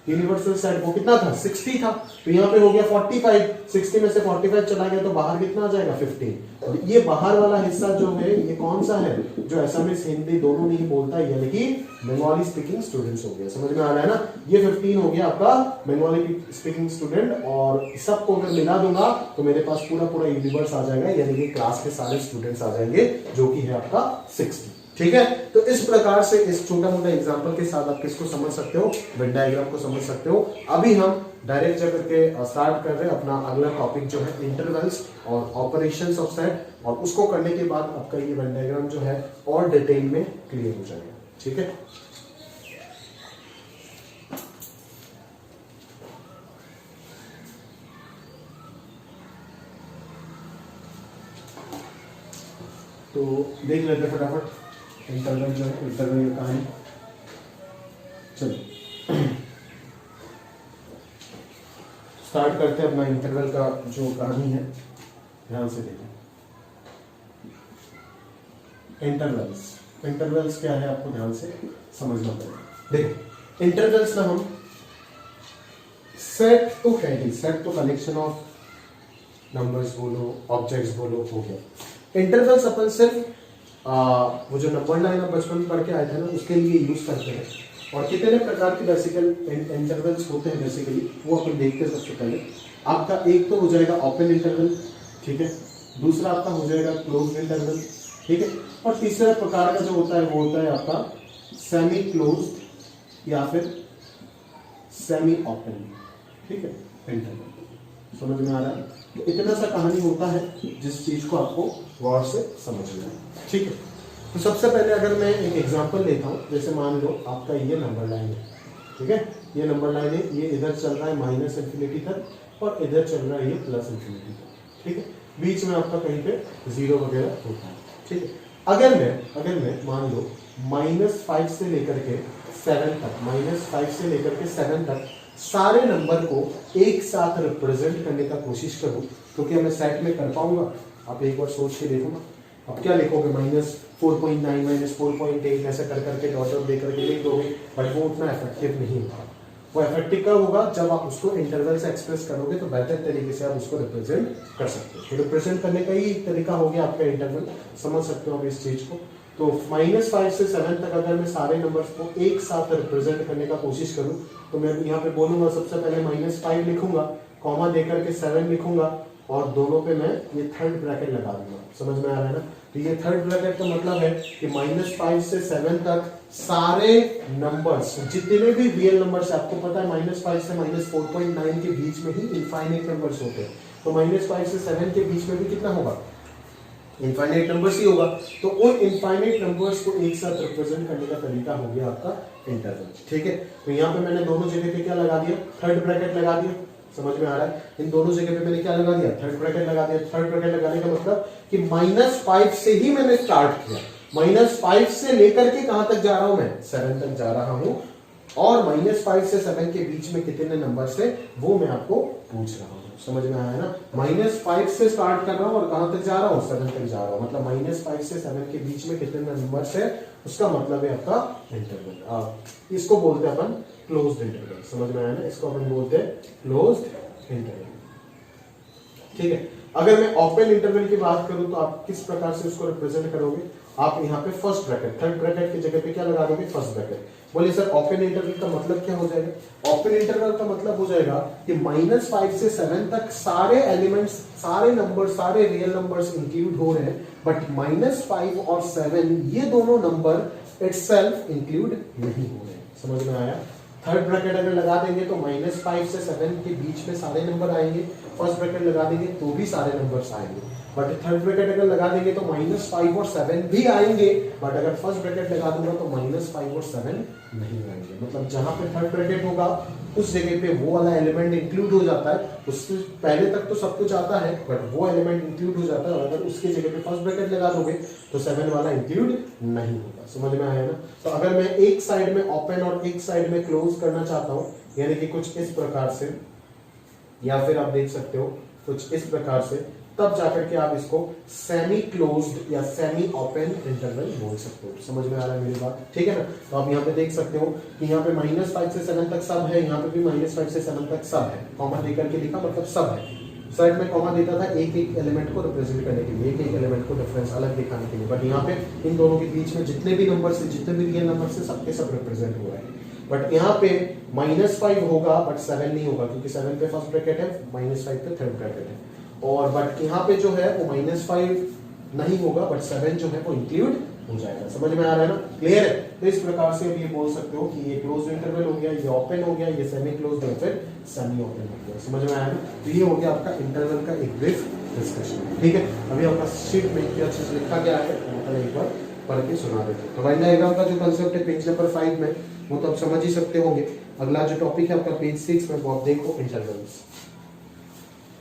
यूनिवर्सल सेट वो कितना था 60 था, तो यहाँ पे हो गया 45, 60 में से 45 चला गया तो बाहर कितना आ जाएगा 15। और ये बाहर वाला हिस्सा जो है ये कौन सा है, जो एसएमएस हिंदी दोनों नहीं बोलता है, यानी कि बंगाली स्पीकिंग स्टूडेंट्स हो गया। समझ में आ रहा है ना, ये 15 हो गया आपका बंगाली स्पीकिंग स्टूडेंट, और सबको अगर मिला दूंगा तो मेरे पास पूरा पूरा यूनिवर्स आ जाएगा, यानी कि क्लास के सारे स्टूडेंट्स आ जाएंगे, जो कि है आपका 60। ठीक है, तो इस प्रकार से इस छोटा मोटा एग्जांपल के साथ आप किसको समझ सकते हो, वेन डायग्राम को समझ सकते हो। अभी हम डायरेक्ट जगह के स्टार्ट कर रहे हैं अपना अगला टॉपिक जो है इंटरवल्स और ऑपरेशंस ऑफ सेट, और उसको करने के बाद आपका ये वेन डायग्राम जो है और डिटेल में क्लियर हो जाएगा। ठीक है, तो देख लेते हैं फटाफट इंटरवल जो है, इंटरवल का कहानी। चलो स्टार्ट करते हैं अपना इंटरवल का जो कहानी है, ध्यान से देखें। इंटरवल्स, इंटरवल्स क्या है आपको ध्यान से समझना पड़ेगा। देखो इंटरवल्स ना हम सेट तो है ही, सेट तो कलेक्शन ऑफ नंबर्स बोलो, ऑब्जेक्ट्स बोलो, हो गया। इंटरवल्स अपन सिर्फ वो जो नंबर लाइन आप बचपन में पढ़ के आए थे ना, उसके लिए यूज करते हैं। और कितने प्रकार के बेसिकल इंटरवल्स होते हैं बेसिकली, वो अपन देखते हैं। सबसे पहले आपका एक तो हो जाएगा ओपन इंटरवल, ठीक है, दूसरा आपका हो जाएगा क्लोज इंटरवल, ठीक है, और तीसरा प्रकार का जो होता है वो होता है आपका सेमी क्लोज या फिर सेमी ओपन, ठीक है, इंटरवल। समझ में आ रहा है? तो इतना सा कहानी होता है जिस चीज को आपको गौर से समझना है। ठीक है, तो सबसे पहले अगर मैं एक एग्जांपल लेता हूं, जैसे मान लो आपका ये नंबर लाइन है, ठीक है, ये नंबर लाइन है, ये इधर चल रहा है माइनस इन्फिनिटी तक और इधर चल रहा है ये प्लस इन्फिनिटी तक, ठीक है, बीच में आपका कहीं पे जीरो वगैरह होता है। ठीक है, अगर मैं मान लो -5 से लेकर के 7 तक, -5 से लेकर के 7 तक सारे नंबर को एक साथ रिप्रेजेंट करने का कोशिश करूं, तो क्या मैं सेट में कर पाऊंगा? आप एक बार सोच के देखो ना, अब क्या लिखोगे, -4.9 -4.8 ऐसे कर करके डॉट डॉट दे करके लिख दोगे, बट वो उतना इफेक्टिव नहीं होगा। वो इफेक्टिव कब होगा? जब आप उसको इंटरवल से एक्सप्रेस करोगे तो बेहतर तरीके से आप उसको रिप्रेजेंट कर सकते हो। तो रिप्रेजेंट करने का ही तरीका हो गया आपका इंटरवल, समझ सकते हो आप इस चीज को। तो -5 से 7 तक अगर मैं सारे नंबर्स को एक साथ रिप्रेजेंट करने का कोशिश करूं, तो मैं यहाँ पे बोलूंगा सबसे पहले -5 लिखूंगा, कॉमा देकर के 7 लिखूंगा, और दोनों पे मैं ये थर्ड ब्रैकेट लगा दूंगा। समझ में आ रहा है ना? तो ये थर्ड ब्रैकेट का मतलब है कि -5 से 7 तक सारे नंबर्स, जितने भी रियल नंबर्स, आपको पता है -5 से -4.9 के बीच में ही इनफाइनाइट नंबर्स होते हैं, तो -5 से 7 के बीच में भी कितना होगा? इनफाइनाइट नंबर्स ही होगा। तो उन इनफाइनाइट नंबर्स को एक साथ रिप्रेजेंट करने का तरीका हो गया आपका इंटरवल। ठीक है, तो यहाँ पे मैंने दोनों जगह पे क्या लगा दिया? थर्ड ब्रैकेट लगा दिया। समझ में आ रहा है? इन दोनों जगह पे मैंने क्या लगा दिया? थर्ड ब्रैकेट लगा दिया। थर्ड ब्रैकेट लगाने का मतलब कि -5 से ही मैंने स्टार्ट किया, -5 से लेकर के कहां तक जा रहा हूं मैं? 7 तक जा रहा हूं, और -5 से 7 के बीच में कितने नंबर से वो मैं आपको पूछ रहा हूं। समझ में आया ना? -5 से स्टार्ट कर रहा हूं और कहां तक जा रहा हूं? 7 तक जा रहा हूं, मतलब -5 से 7 के बीच में कितने नंबर्स है, उसका मतलब है आपका इंटरवल। इसको बोलते हैं अपन क्लोज्ड इंटरवल। समझ में आया ना? इसको अपन बोलते हैं क्लोज्ड इंटरवल। ठीक है, अगर मैं ओपन इंटरवल की बात करूं तो आप किस प्रकार से उसको रिप्रेजेंट करोगे? आप यहाँ पे फर्स्ट ब्रैकेट, थर्ड ब्रैकेट की जगह पे क्या लगा दोगे? First bracket. बोलिए सर ओपन इंटरवल का मतलब क्या हो जाएगा? ओपन इंटरवल का मतलब हो जाएगा कि -5 से 7 तक सारे एलिमेंट्स, सारे नंबर, सारे रियल नंबर्स इंक्लूड हो रहे हैं, बट -5 और 7 ये दोनों नंबर इटसेल्फ इंक्लूड नहीं हो रहे हैं। समझ में आया? थर्ड ब्रैकेट अगर लगा देंगे तो -5 से 7 के बीच में सारे नंबर आएंगे, फर्स्ट ब्रैकेट लगा देंगे तो भी सारे नंबर्स आएंगे, बट थर्ड ब्रैकेट अगर लगा देंगे तो -5 और 7 भी आएंगे, बट अगर फर्स्ट ब्रैकेट लगा दूंगा तो -5 और 7 नहीं आएंगे। मतलब जहां पे थर्ड ब्रैकेट होगा उस जगह पे वो वाला एलिमेंट इंक्लूड हो जाता है, उससे पहले तक तो सब कुछ आता है, बट वो एलिमेंट इंक्लूड हो जाता है, और अगर उसके जगह पे फर्स्ट ब्रैकेट लगा दोगे तो 7 वाला इंक्लूड नहीं होगा। समझ में आया ना? तो अगर मैं एक साइड में ओपन और एक साइड में क्लोज करना चाहता हूं, यानी कि कुछ इस प्रकार से, या फिर आप देख सकते हो कुछ इस प्रकार से, तब जाकर के आप इसको सेमी क्लोज्ड या सेमी ओपन इंटरवल बोल सकते हो। समझ में आ रहा है मेरी बात? ठीक है ना। तो आप यहाँ पे देख सकते हो कि यहाँ पे -5 से 7 तक सब है, यहाँ पे भी -5 से 7 तक सब है। कॉमा देकर के लिखा मतलब सब है। सेट में कॉमा देता था एक एक एलिमेंट को रिप्रेजेंट करने के लिए, एक एक एलिमेंट को डिफरेंस अलग दिखाने के लिए, बट यहाँ पे इन दोनों के बीच में जितने भी नंबर से, जितने भी रियल नंबर से, सबके सब रिप्रेजेंट हो रहे हैं। बट यहाँ पे -5 होगा बट 7 नहीं होगा, क्योंकि 7 पे फर्स्ट ब्रैकेट है, -5 पे थर्ड ब्रैकेट है। और बट यहाँ पे जो है वो -5 नहीं होगा बट 7 जो है वो इंक्लूड हो जाएगा। समझ में आ रहा है ना? क्लियर है? तो इस प्रकार से अब ये बोल सकते हो कि ये क्लोज इंटरवल हो गया, ये ओपन हो गया, ये सेमी क्लोज या फिर सेमी ओपन हो गया। समझ में आया ना? तो ये हो गया आपका इंटरवल का एक ब्रीफ डिस्कशन। ठीक है, अभी आपका शीट में क्या चीज लिखा गया है मतलब एक बार पढ़ के सुना देते हैं। तो लाइन डायग्राम का जो कंसेप्ट है पेज नंबर 5 में वो तो आप समझ ही सकते होंगे। अगला जो टॉपिक है आपका पेज 6 में, वो आप देखो इंटरवल्स।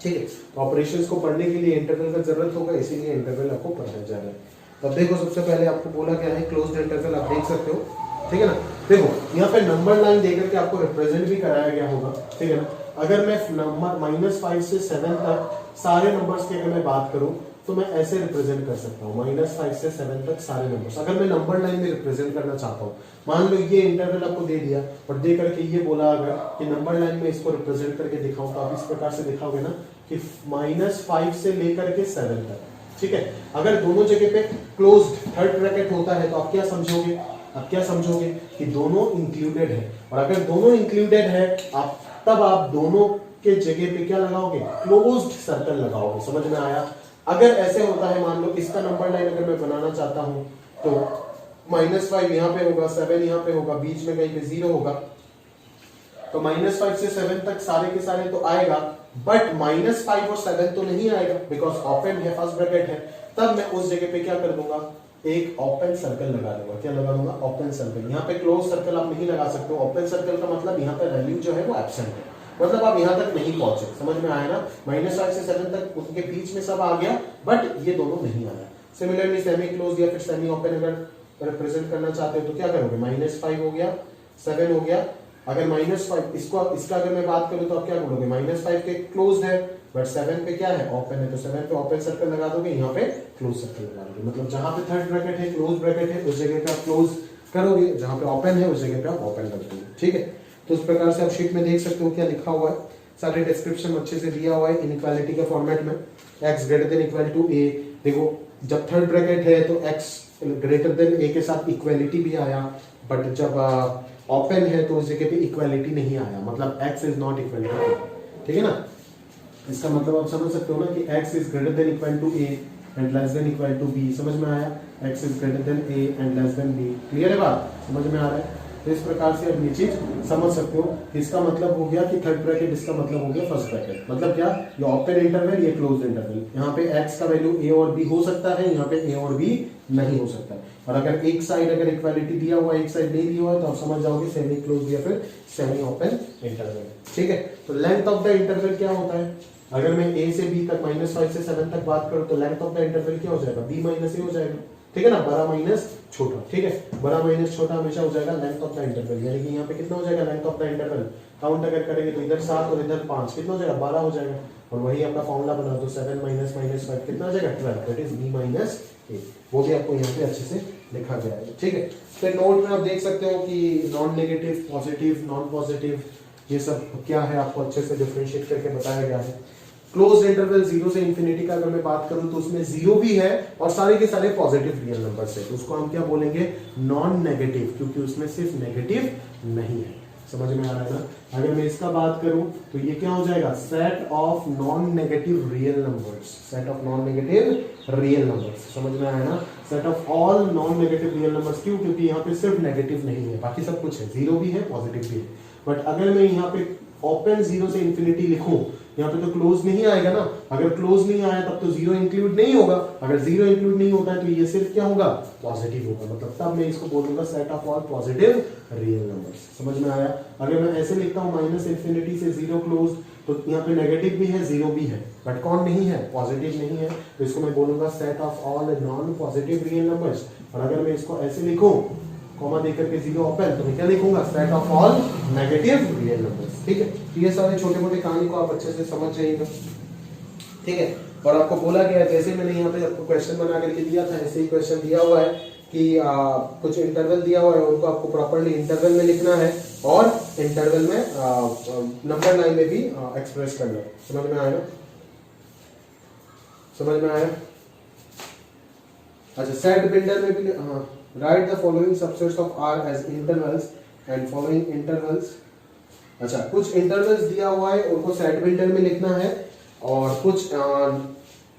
ठीक है, तो ऑपरेशंस को पढ़ने के लिए इंटरवल का जरूरत होगा, इसीलिए इंटरवल आपको पढ़ाया जा रहा है। तो अब देखो सबसे पहले आपको बोला गया है क्लोज्ड इंटरवल, आप देख सकते हो। ठीक है ना? देखो यहाँ पे नंबर लाइन देकर के आपको रिप्रेजेंट भी कराया गया होगा। ठीक है ना? अगर मैं नंबर -5 से 7 तक सारे नंबर्स की अगर मैं बात करूं तो मैं ऐसे रिप्रेजेंट कर सकता हूँ, -5 से 7 तक सारे नंबर्स। अगर मैं नंबर लाइन में रिप्रेजेंट करना चाहता हूँ, मान लो ये इंटरवल आपको दे दिया और दे करके ये बोला अगर कि नंबर लाइन में इसको रिप्रेजेंट करके दिखाऊं, तो आप इस प्रकार से दिखाओगे ना कि -5 से लेकर के 7 तक। ठीक है, अगर दोनों जगह पे क्लोज्ड थर्ड ब्रैकेट होता है तो आप क्या समझोगे? आप क्या समझोगे कि दोनों इंक्लूडेड है। और अगर दोनों इंक्लूडेड है आप तब आप दोनों के जगह पे क्या लगाओगे? क्लोज्ड सर्कल लगाओगे। समझ में आया? अगर ऐसे होता है, मान लो इसका नंबर लाइन अगर मैं बनाना चाहता हूं तो -5 यहाँ पे होगा, 7 यहाँ पे होगा, बीच में कहीं पे 0 होगा, तो -5 से 7 तक सारे के सारे तो आएगा, बट -5 और 7 तो नहीं आएगा बिकॉज ओपन है, फर्स्ट ब्रैकेट है। तब मैं उस जगह पे क्या कर दूंगा? एक ओपन सर्कल लगा दूंगा। क्या लगा दूंगा? Open circle. यहाँ पे क्लोज सर्कल आप नहीं लगा सकते हो। ओपन सर्कल का मतलब यहाँ पे वैल्यू जो है वो एब्सेंट है, मतलब आप यहाँ तक नहीं पहुंचे। समझ में आया ना? -5 से 7 तक उनके बीच में सब आ गया बट ये दोनों नहीं आया। सिमिलरली सेमी क्लोज या फिर सेमी ओपन अगर रिप्रेजेंट करना चाहते हो तो क्या करोगे? -5 हो गया, 7 हो गया। अगर -5 इसका अगर मैं बात करूं तो आप क्या बोलोगे? -5 के क्लोज्ड है बट 7 पे क्या है? ओपन है, तो 7 पे ओपन सर्कल लगा दोगे, यहाँ पे क्लोज सर्कल लगा दोगे। मतलब जहां पे थर्ड ब्रैकेट है, क्लोज ब्रैकेट है, उस जगह पे आप क्लोज करोगे, जहां पे ओपन है उस जगह पे आप ओपन कर दोगे। ठीक है, तो इस प्रकार से आप शीट में देख सकते हो क्या लिखा हुआ है। सारे डिस्क्रिप्शन अच्छे से दिया हुआ है इनइक्वालिटी के फॉर्मेट में। x greater than equal to a, देखो जब थर्ड ब्रैकेट है तो x ग्रेटर देन a के साथ इक्वालिटी भी आया, बट जब ओपन है तो उस जगह पे इक्वालिटी नहीं आया, मतलब x is not equal to a। ठीक है ना? इसका मतलब आप समझ सकते हो ना कि x is greater than equal to a and less than equal to b। समझ में आया? x is greater than a and less than b। Clear है बात? समझ में आ रहा है? तो इस प्रकार से आप ये चीज समझ सकते हो। इसका मतलब हो गया कि थर्ड ब्रैकेट, इसका मतलब हो गया फर्स्ट ब्रैकेट। मतलब क्या? ये ओपन इंटरवल, ये क्लोज इंटरवल। यहाँ पे x का वैल्यू a और b हो सकता है, यहाँ पे a और b नहीं हो सकता। और अगर एक साइड अगर इक्वालिटी दिया हुआ है, एक साइड नहीं दिया हुआ है, तो आप समझ जाओगे सेमी क्लोज या फिर सेमी ओपन इंटरवल। ठीक है, तो लेंथ ऑफ द इंटरवल क्या होता है? अगर मैं a से b तक -5 से 7 तक बात करूं तो लेंथ ऑफ द इंटरवल क्या हो जाएगा? b माइनस a हो जाएगा। ठीक है ना? बड़ा माइनस छोटा। ठीक है, बड़ा माइनस छोटा हमेशा हो जाएगा लेंथ ऑफ द इंटरवल। यानी कि यहाँ पे कितना हो जाएगा length of the interval? Count अगर करेंगे तो इधर 7 और इधर 5, कितना हो जाएगा? 12 हो जाएगा। और वही आपका फॉर्मूला बना दो, 7 माइनस -5 कितना हो जाएगा? 12, that is b minus a। वो भी आपको यहाँ पे अच्छे से लिखा गया है। ठीक है, तो नोट में आप देख सकते हो कि non negative, positive, non positive, ये सब क्या है आपको अच्छे से डिफरेंशिएट करके बताया गया है। क्लोज्ड इंटरवल 0 से इंफिनिटी का अगर मैं बात करूं तो उसमें 0 भी है और सारे के सारे पॉजिटिव रियल नंबर्स है, तो उसको हम क्या बोलेंगे? नॉन नेगेटिव, क्योंकि उसमें सिर्फ नेगेटिव नहीं है। समझ में आ रहा है ना? अगर मैं इसका बात करूं तो ये क्या हो जाएगा? Set of non negative real numbers. Set of non negative real numbers. समझ में आया ना? Set of all non negative real numbers. क्यों? क्योंकि यहाँ पे सिर्फ नेगेटिव नहीं है, बाकी सब कुछ है, 0 भी है, पॉजिटिव भी है। बट अगर मैं यहाँ पे ओपन 0 से इंफिनिटी लिखूं, यहाँ पे तो क्लोज नहीं आएगा ना। अगर क्लोज नहीं आया तब तो 0 इंक्लूड नहीं होगा। अगर 0 इंक्लूड नहीं होता है तो ये सिर्फ क्या होगा? पॉजिटिव होगा। मतलब तब मैं इसको बोलूंगा set of all positive real numbers. समझ में आया? अगर मैं ऐसे लिखता हूँ -इंफिनिटी से 0 क्लोज, तो यहाँ पे नेगेटिव भी है, 0 भी है, बट कौन नहीं है? पॉजिटिव नहीं है, तो इसको मैं बोलूंगा set of all non positive real numbers. और अगर मैं इसको ऐसे लिखूं कॉमा देकर के 0 ओपन, तो मैं क्या लिखूंगा? Set of all negative real numbers. ठीक है, ये सारे छोटे मोटे कहानी को आप अच्छे से समझ जाइएगा। ठीक है, और आपको बोला गया है, जैसे मैंने यहाँ पे आपको क्वेश्चन बना करके दिया था, ऐसे ही क्वेश्चन दिया हुआ है कि कुछ इंटरवल दिया हुआ है, उनको आपको प्रॉपर्ली इंटरवल में लिखना है और इंटरवल में नंबर लाइन में भी एक्सप्रेस करना है। समझ में आया? समझ में आया? अच्छा, सेट बिल्डर में भी write the following subsets of R as intervals and following intervals. अच्छा, कुछ इंटरवल्स दिया हुआ है, उनको सेट बिल्डर में लिखना है और कुछ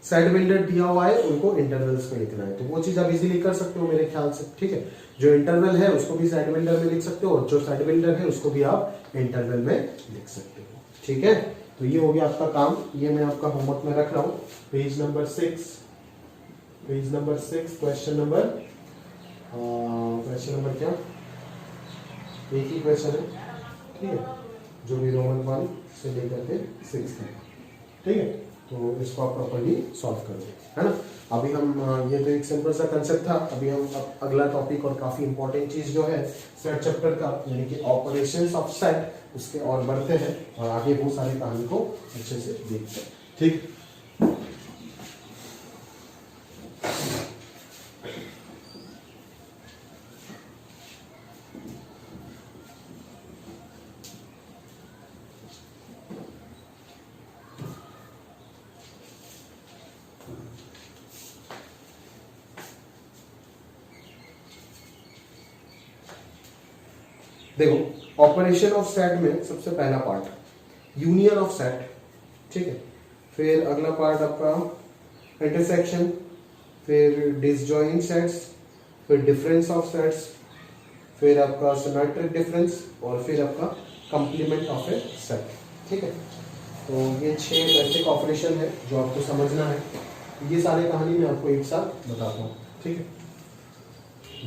सेट बिल्डर दिया हुआ है, उनको इंटरवल्स में लिखना है। तो वो चीज आप इजीली कर सकते हो मेरे ख्याल से, ठीक है। जो इंटरवल है उसको भी सेट बिल्डर में लिख सकते हो और जो सेट बिल्डर है उसको भी आप इंटरवल में लिख सकते हो, ठीक है। तो ये हो गया आपका काम, ये मैं आपका होमवर्क में रख रहा हूँ। पेज नंबर 6, क्वेश्चन नंबर क्या, एक ही क्वेश्चन है, ठीक है, जो भी रोमन 1 से लेकर के 6 तक, ठीक है। तो इसको आप प्रॉपर्ली सॉल्व करोगे, है ना। अभी हम ये तो एक सिंपल सा कंसेप्ट था, अभी हम अगला टॉपिक और काफी इंपॉर्टेंट चीज जो है सेट चैप्टर का, यानी कि ऑपरेशंस ऑफ सेट, उसके और बढ़ते हैं और आगे वो सारी कहानी को अच्छे से देखते हैं, ठीक। देखो, ऑपरेशन ऑफ सेट में सबसे पहला पार्ट यूनियन ऑफ सेट, ठीक है। फिर अगला पार्ट आपका इंटरसेक्शन, फिर डिसजॉइंट सेट्स, फिर डिफरेंस ऑफ सेट्स, फिर आपका सिमेट्रिक डिफरेंस और फिर आपका कंप्लीमेंट ऑफ ए सेट, ठीक है। तो ये 6 बेसिक ऑपरेशन है जो आपको समझना है। ये सारे कहानी मैं आपको एक साथ बताता हूँ, ठीक है।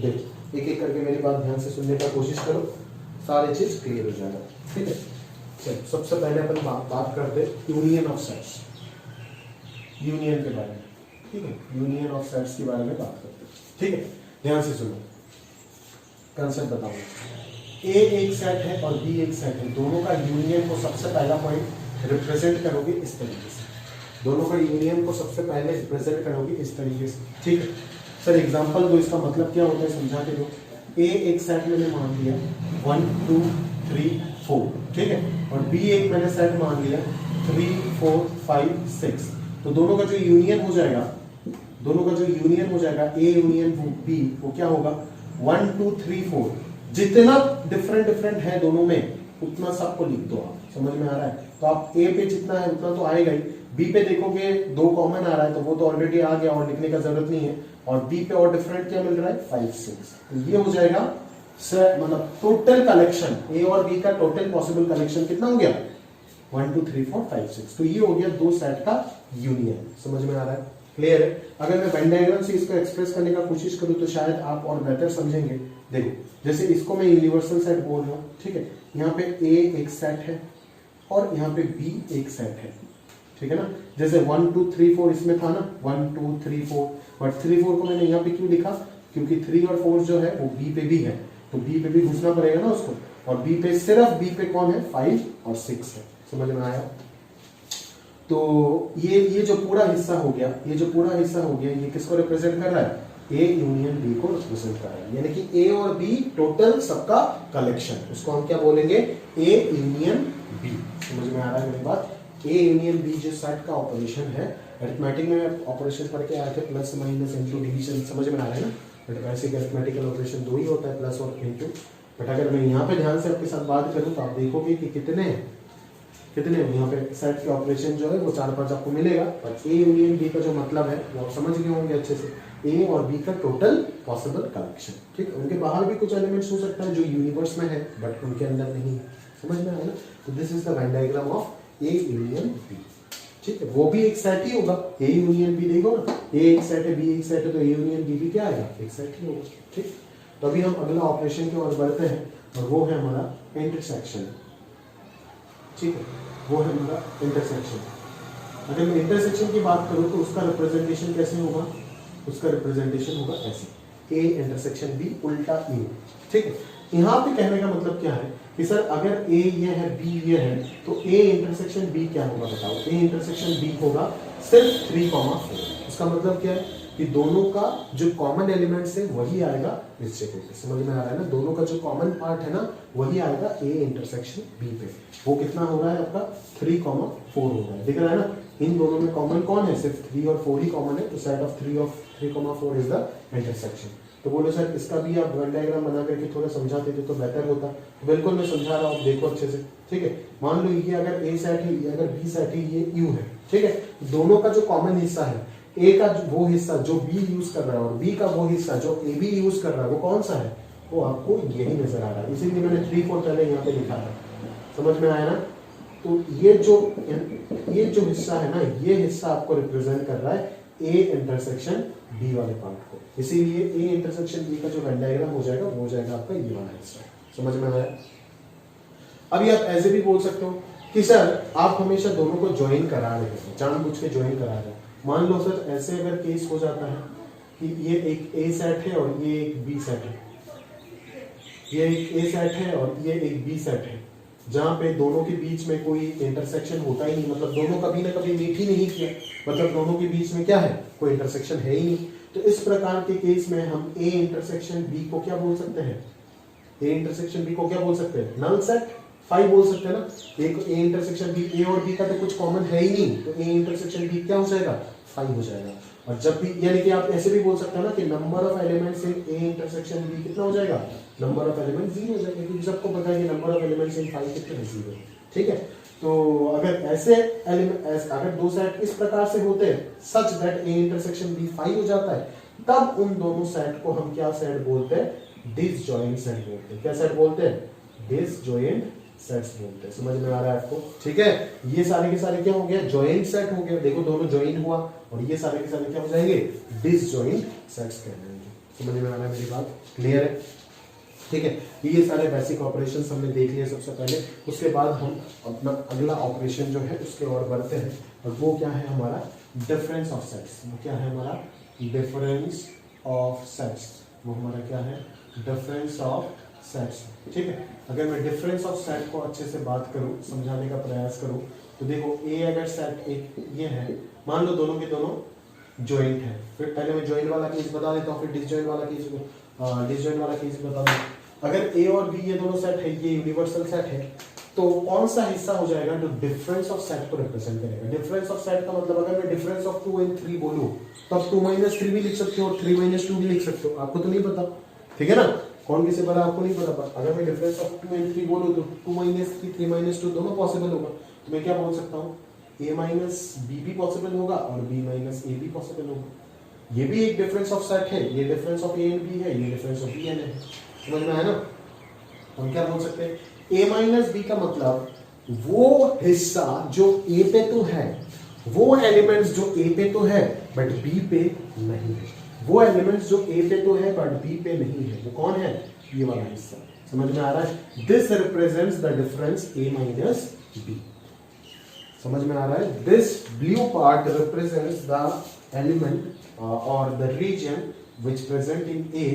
देखो, एक एक करके मेरी बात ध्यान से सुनने का कोशिश करो, सारी चीज क्लियर हो जाएगा, ठीक है। चलो, सबसे पहले अपन बात करते हैं यूनियन ऑफ सेट्स, यूनियन के बारे में, ठीक है। यूनियन ऑफ सेट्स के बारे में बात करते हैं, ठीक है। ध्यान से सुनो, कंसेप्ट बताऊंगा। ए एक सेट है और बी एक सेट है, दोनों का यूनियन को सबसे पहला पॉइंट रिप्रेजेंट करोगे इस तरीके से, दोनों का यूनियन को सबसे पहले रिप्रेजेंट करोगे इस तरीके से, ठीक है। सर एग्जांपल दो, इसका मतलब क्या होता है समझा के दो। ए एक सेट मैंने मान लिया 1 2 3 4, ठीक है, और बी एक मैंने सेट मान लिया 3 4 5 6। तो दोनों का जो यूनियन हो जाएगा, ए यूनियन बी, वो क्या होगा 1 2 3 4। जितना डिफरेंट है दोनों में उतना सबको लिख दो आप, समझ में आ रहा है। तो आप ए पे जितना है उतना तो आएगा ही, बी पे देखोगे 2 कॉमन आ रहा है तो वो तो ऑलरेडी आ गया और लिखने का जरूरत नहीं है, और बी पे और डिफरेंट क्या मिल रहा है 5 6। तो ये हो जाएगा मतलब टोटल कलेक्शन, ए और बी का टोटल पॉसिबल कलेक्शन कितना हो गया 1 2 3 4 5 6। तो ये हो गया दो सेट का यूनियन, समझ में आ रहा है, क्लियर है। अगर मैं वेन डायग्राम से इसको एक्सप्रेस करने का कोशिश करूं तो शायद आप और बेहतर समझेंगे। देखो, जैसे इसको मैं यूनिवर्सल सेट बोल रहा हूं, ठीक है, यहाँ पे ए एक सेट है और यहाँ पे बी एक सेट है, ठीक है ना। जैसे 1 2 3 4 इसमें था ना 1 2 3 4, बट 3 4 को मैंने यहाँ पे क्यों लिखा, क्योंकि 3 और 4 जो है वो बी पे भी है, तो बी पे भी घुसना पड़ेगा ना उसको, और बी पे सिर्फ बी पे कौन है 5 और 6 है, समझ में आया। तो ये जो पूरा हिस्सा हो गया, ये किसको रिप्रेजेंट कर रहा है, ए यूनियन बी को रिप्रेजेंट कर रहा है, यानी कि ए और बी टोटल सबका कलेक्शन, उसको हम क्या बोलेंगे ए यूनियन बी। समझ में आ रहा है मेरी बात। ए यूनियन बी जो सेट का ऑपरेशन है, अरिथमेटिक में ऑपरेशन पढ़ के आए थे, प्लस माइनस इनटू डिवीजन, समझ में आ रहा है ना। बट वैसे अरिथमेटिकल ऑपरेशन 2 ही होता है, प्लस और इनटू। बट अगर मैं यहाँ पे ध्यान से आपके साथ बात करूँ तो आप देखोगे कि कितने यहाँ पे सेट के ऑपरेशन जो है वो 4-5 आपको मिलेगा। पर ए यूनियन बी का जो मतलब है वो आप समझ गए होंगे अच्छे से, ए और बी का टोटल पॉसिबल कलेक्शन, ठीक है। उनके बाहर भी कुछ एलिमेंट्स हो सकता है जो यूनिवर्स में है बट उनके अंदर नहीं है, समझ में आया ना। तो this is the Venn diagram of A union B, ठीक है। वो भी एक सेट ही होगा, ए यूनियन बी, देखो ना, ए एक सेट है बी एक सेट है, तो ए यूनियन बी भी क्या आएगा एक सेट ही होगा, ठीक। तो अभी हम अगला ऑपरेशन की ओर बढ़ते हैं और वो है हमारा इंटरसेक्शन, ठीक है, वो है हमारा इंटरसेक्शन। अगर मैं इंटरसेक्शन की बात करूं तो उसका रिप्रेजेंटेशन कैसे होगा, उसका रिप्रेजेंटेशन होगा ऐसे, ए इंटरसेक्शन बी उल्टा ए, ठीक है। यहाँ पे कहने का मतलब क्या है कि सर अगर ए ये है बी ये है तो ए इंटरसेक्शन बी क्या होगा बताओ। ए इंटरसेक्शन बी होगा सिर्फ 3,4। इसका मतलब क्या है कि दोनों का जो कॉमन एलिमेंट्स है वही आएगा इस जगह पे। समझ में आ रहा है ना, दोनों का जो कॉमन पार्ट है ना वही आएगा ए इंटरसेक्शन बी पे। वो कितना हो रहा है आपका 3,4 हो रहा है, दिख रहा है ना। इन दोनों में कॉमन कौन है, सिर्फ 3 और 4 ही कॉमन है, तो set of 3,4 is the intersection. तो बोलो सर इसका भी आप वेन डायग्राम बना करके थोड़ा समझाते थे तो बेहतर होता। तो बिल्कुल मैं समझा रहा हूँ, देखो अच्छे से, ठीक है। मान लो ये अगर ए सेट है, ये अगर बी सेट है, ये यू है, ठीक है। दोनों का जो कॉमन हिस्सा है, ए का वो हिस्सा जो बी यूज कर रहा है और बी का वो हिस्सा जो ए बी यूज कर रहा है, वो कौन सा है, वो आपको यही नजर आ रहा है। इसीलिए मैंने 3,4 पहले यहाँ पे लिखा था। समझ में आया ना। तो ये जो हिस्सा है ना, ये हिस्सा आपको रिप्रेजेंट कर रहा है ए इंटरसेक्शन बी वाले पार्ट को। इसीलिए ए इंटरसेक्शन बी का जो वेन डायग्राम हो जाएगा वो हो जाएगा आपका ये वाला हिस्सा। समझ में आया। अभी आप ऐसे भी बोल सकते हो कि सर आप हमेशा दोनों को ज्वाइन करा रहे हैं, जानबूझ के ज्वाइन करा रहे हैं। मान लो सर ऐसे अगर केस हो जाता है कि ये एक ए सेट है और ये एक बी सेट है, ये एक ए सेट है और ये एक बी सेट है, जहां पे दोनों के बीच में कोई इंटरसेक्शन होता ही नहीं, मतलब दोनों कभी ना कभी मीट ही नहीं किया, मतलब दोनों के बीच में क्या है, कोई इंटरसेक्शन है ही नहीं। तो इस प्रकार के केस में हम ए इंटरसेक्शन बी को क्या बोल सकते हैं, ए इंटरसेक्शन बी को क्या बोल सकते हैं, नल सेट फाई बोल सकते हैं ना। एक ए इंटरसेक्शन बी, ए और बी का तो कुछ कॉमन है ही नहीं, तो ए इंटरसेक्शन बी क्या हो जाएगा, फाई हो जाएगा। और जब भी, यानी कि आप ऐसे भी बोल सकते हैं ना कि number of elements in A intersection B कितना हो जाएगा, नंबर ऑफ एलिमेंट 0 हो जाएगा, क्योंकि सबको पता है कि number of elements in phi कितने हैं, 0। ठीक है। तो अगर ऐसे अगर दो सेट इस प्रकार से होते हैं such that A intersection B phi हो जाता है, तब उन दोनों सेट को हम क्या सेट बोलते हैं, डिसजॉइंट सेट बोलते हैं। क्या सेट बोलते हैं, डिसजॉइंट सेट्स बोलते हैं। समझ में आ रहा है आपको, ठीक है। ये सारे के सारे क्या हो गया, जॉइंट सेट हो गया। देखो दोनों जॉइन हुआ और ये सारे के सारे क्या हो जाएंगे, डिसजॉइंट सेट्स कहलाएंगे। समझ में आ रहा है मेरी बात, क्लियर है, ठीक है। ये सारे बेसिक ऑपरेशंस हमने देख लिए सबसे पहले। उसके बाद हम अपना अगला ऑपरेशन जो है उसके और बढ़ते हैं, और वो क्या है हमारा डिफरेंस ऑफ सेट्स। वो क्या है हमारा डिफरेंस ऑफ सेट्स, वो हमारा क्या है, डिफरेंस ऑफ सेट्स। ठीक है। अगर मैं डिफरेंस ऑफ सेट को अच्छे से बात करूं, समझाने का प्रयास करूं, तो देखो ए अगर सेट एक ये है, मान लो दोनों के दोनों ज्वाइंट है, फिर पहले मैं ज्वाइंट वाला केस बता देता हूं, फिर डिसजॉइंट वाला केस बता दूं। अगर ए और बी ये दोनों सेट है, ये यूनिवर्सल सेट है, तो कौन सा हिस्सा हो जाएगा जो डिफरेंस ऑफ सेट को रिप्रेजेंट करेगा। डिफरेंस ऑफ सेट का मतलब अगर मैं डिफरेंस ऑफ 2 and 3 बोलूं, तब 2 - 3 भी लिख सकते हो और 3 - 2 भी लिख सकते हो। आपको तो नहीं पता, ठीक है ना, कौन किसे बड़ा आपको नहीं पता। पर अगर मैं डिफरेंस ऑफ 2 and 3 बोलूं तो 2 - 3 3 - 2 दोनों पॉसिबल होगा। तो मैं क्या बोल सकता हूं, a - b भी पॉसिबल होगा और b - a भी पॉसिबल होगा। ये भी एक डिफरेंस ऑफ सेट है, ये difference of a and b है, ये difference of b and a है। समझ में आया ना। हम क्या बोल सकते हैं, a - b का मतलब वो हिस्सा जो a पे तो है, वो एलिमेंट्स जो a पे तो है बट b पे नहीं है, वो एलिमेंट्स जो a पे तो है बट b पे नहीं है, वो कौन है, ये वाला हिस्सा। समझ में आ रहा है। This represents the difference a - b। समझ में आ रहा है। This blue part represents the element और the region which present in a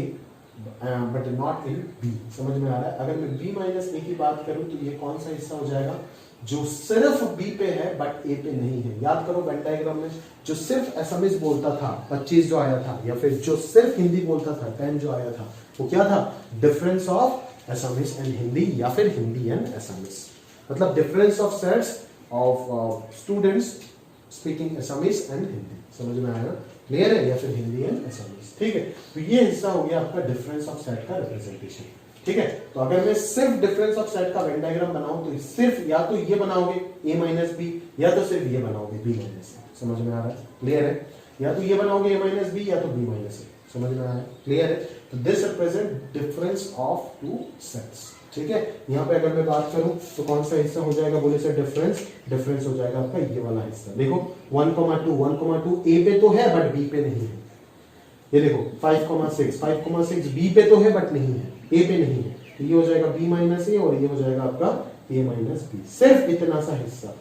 but not in b। समझ में आ रहा है। अगर मैं b - a की बात करूं तो ये कौन सा हिस्सा हो जाएगा, जो सिर्फ b पे है बट a पे नहीं है। याद करो वेन डायग्राम में जो सिर्फ एसएमएस बोलता था 25 जो आया था, या फिर जो सिर्फ हिंदी बोलता था 10 जो आया था, वो क्या था, difference of SMS and Hindi, या फिर हिंदी एंड एसएमएस। मतलब difference of sets of students speaking SMS and Hindi. समझ में आया, क्लियर है, या फिर हिंदी एंड एसएमएस। ठीक है। तो ये हिस्सा हो गया आपका डिफरेंस ऑफ सेट का रिप्रेजेंटेशन। ठीक है। तो अगर मैं सिर्फ डिफरेंस ऑफ सेट का वेन डायग्राम बनाऊं तो सिर्फ या तो ये बनाओगे a - b, या तो सिर्फ ये बनाओगे b - a। समझ में आ रहा है, क्लियर है। या तो ये बनाओगे a - b या तो b - a। समझ में आ रहा है, क्लियर है। तो this represent difference of two sets. ठीक है। यहाँ पे अगर मैं बात करूं तो कौन सा हिस्सा हो जाएगा, बोले सर डिफरेंस हो जाएगा आपका ये वाला हिस्सा। देखो 1,2 a पे तो है बट b पे नहीं है। ये देखो 5,6 b पे तो है बट नहीं है, a पे नहीं है। तो ये हो जाएगा b - a और ये हो जाएगा आपका a - b। सिर्फ इतना सा हिस्सा,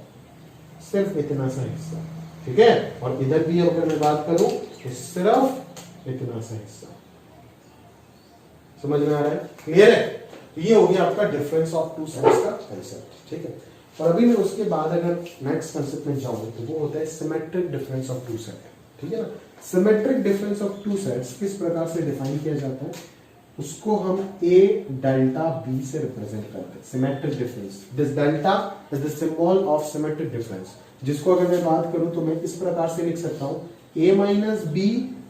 सिर्फ इतना सा हिस्सा। ठीक है। और इधर भी अगर मैं बात करूं तो सिर्फ इतना सा हिस्सा। समझ में आ रहा है, क्लियर है। तो ये हो गया आपका डिफरेंस ऑफ टू सेट्स का कंसेप्ट। ठीक है। और अभी मैं उसके बाद अगर नेक्स्ट कंसेप्ट में जाऊं तो वो होता है symmetric difference of two set. ठीक है ना, symmetric difference of two sets किस प्रकार से डिफाइन किया जाता है, उसको हम A डेल्टा B से रिप्रेजेंट करते हैं। Symmetric difference, this delta is the symbol of symmetric difference, जिसको अगर मैं बात करूं तो मैं इस प्रकार से लिख सकता हूं A माइनस बी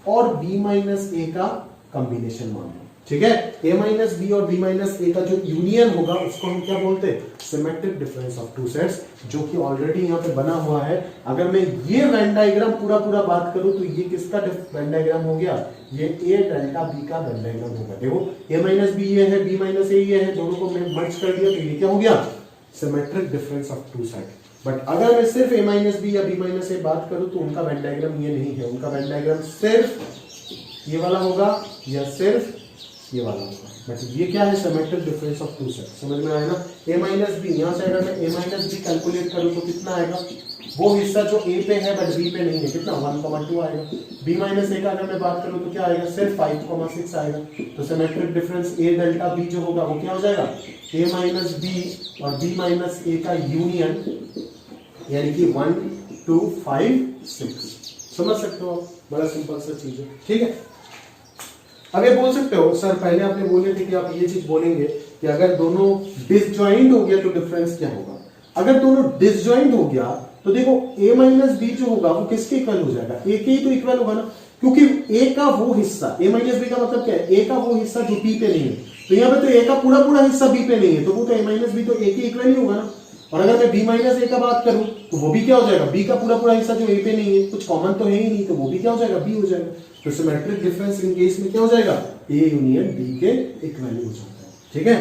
और B माइनस ए का कॉम्बिनेशन मान लो। ठीक है, A माइनस बी और B माइनस ए का जो यूनियन होगा उसको हम क्या बोलते हैं, symmetric difference of two sets, जो कि ऑलरेडी यहाँ पे बना हुआ है। अगर मैं ये वेन डायग्राम पूरा बात करूं तो ये किसका वेन डायग्राम हो गया, ये A डेल्टा B का वेन डायग्राम होगा। देखो A माइनस बी ये है, B माइनस ए ये है, दोनों को मैं मर्ज कर दिया तो ये क्या हो गया, symmetric difference of two set. But अगर मैं सिर्फ A माइनस बी या B माइनस ए बात करूं तो उनका वेन डायग्राम ये नहीं है, उनका वेन डायग्राम सिर्फ ये वाला होगा या सिर्फ ये वाला होगा। बट ये क्या है, symmetric difference of two set. समझ में आया ना, A माइनस बी, यहाँ से अगर मैं A माइनस बी कैलकुलेट करूं तो कितना आएगा, वो हिस्सा जो A पे है बट B पे नहीं है, कितना 1,2 आएगा। B माइनस ए का अगर मैं बात करूं तो क्या आएगा, सिर्फ 5,6 आएगा। तो symmetric difference A delta B जो होगा वो क्या हो जाएगा, A माइनस बी और B माइनस ए का यूनियन, यानी कि 1, 2, 5, 6। समझ सकते हो आप, बड़ा सिंपल सा चीज है। ठीक है, अब ये बोल सकते हो सर पहले आपने बोले थे कि आप ये चीज बोलेंगे कि अगर दोनों डिसजॉइंट हो गया तो डिफरेंस क्या होगा। अगर दोनों डिसजॉइंट हो गया तो देखो A माइनस बी जो होगा वो किसके इक्वल हो जाएगा, A के ही तो इक्वल होगा ना, क्योंकि A का वो हिस्सा, A माइनस बी का मतलब क्या है, A का वो हिस्सा जो B पे नहीं है, तो यहाँ पे तो A का पूरा हिस्सा B पे नहीं है, तो वो तो A माइनस बी तो A के इक्वल ही होगा ना। और अगर मैं B माइनस ए का बात करूं तो वो भी क्या हो जाएगा, B का पूरा हिस्सा जो A पे नहीं है, कुछ कॉमन तो है ही नहीं, तो वो भी क्या हो जाएगा, B हो जाएगा। तो सिमेट्रिक डिफरेंस इन केस में क्या हो जाएगा, A यूनियन B के इक्वल हो जाता है। ठीक है,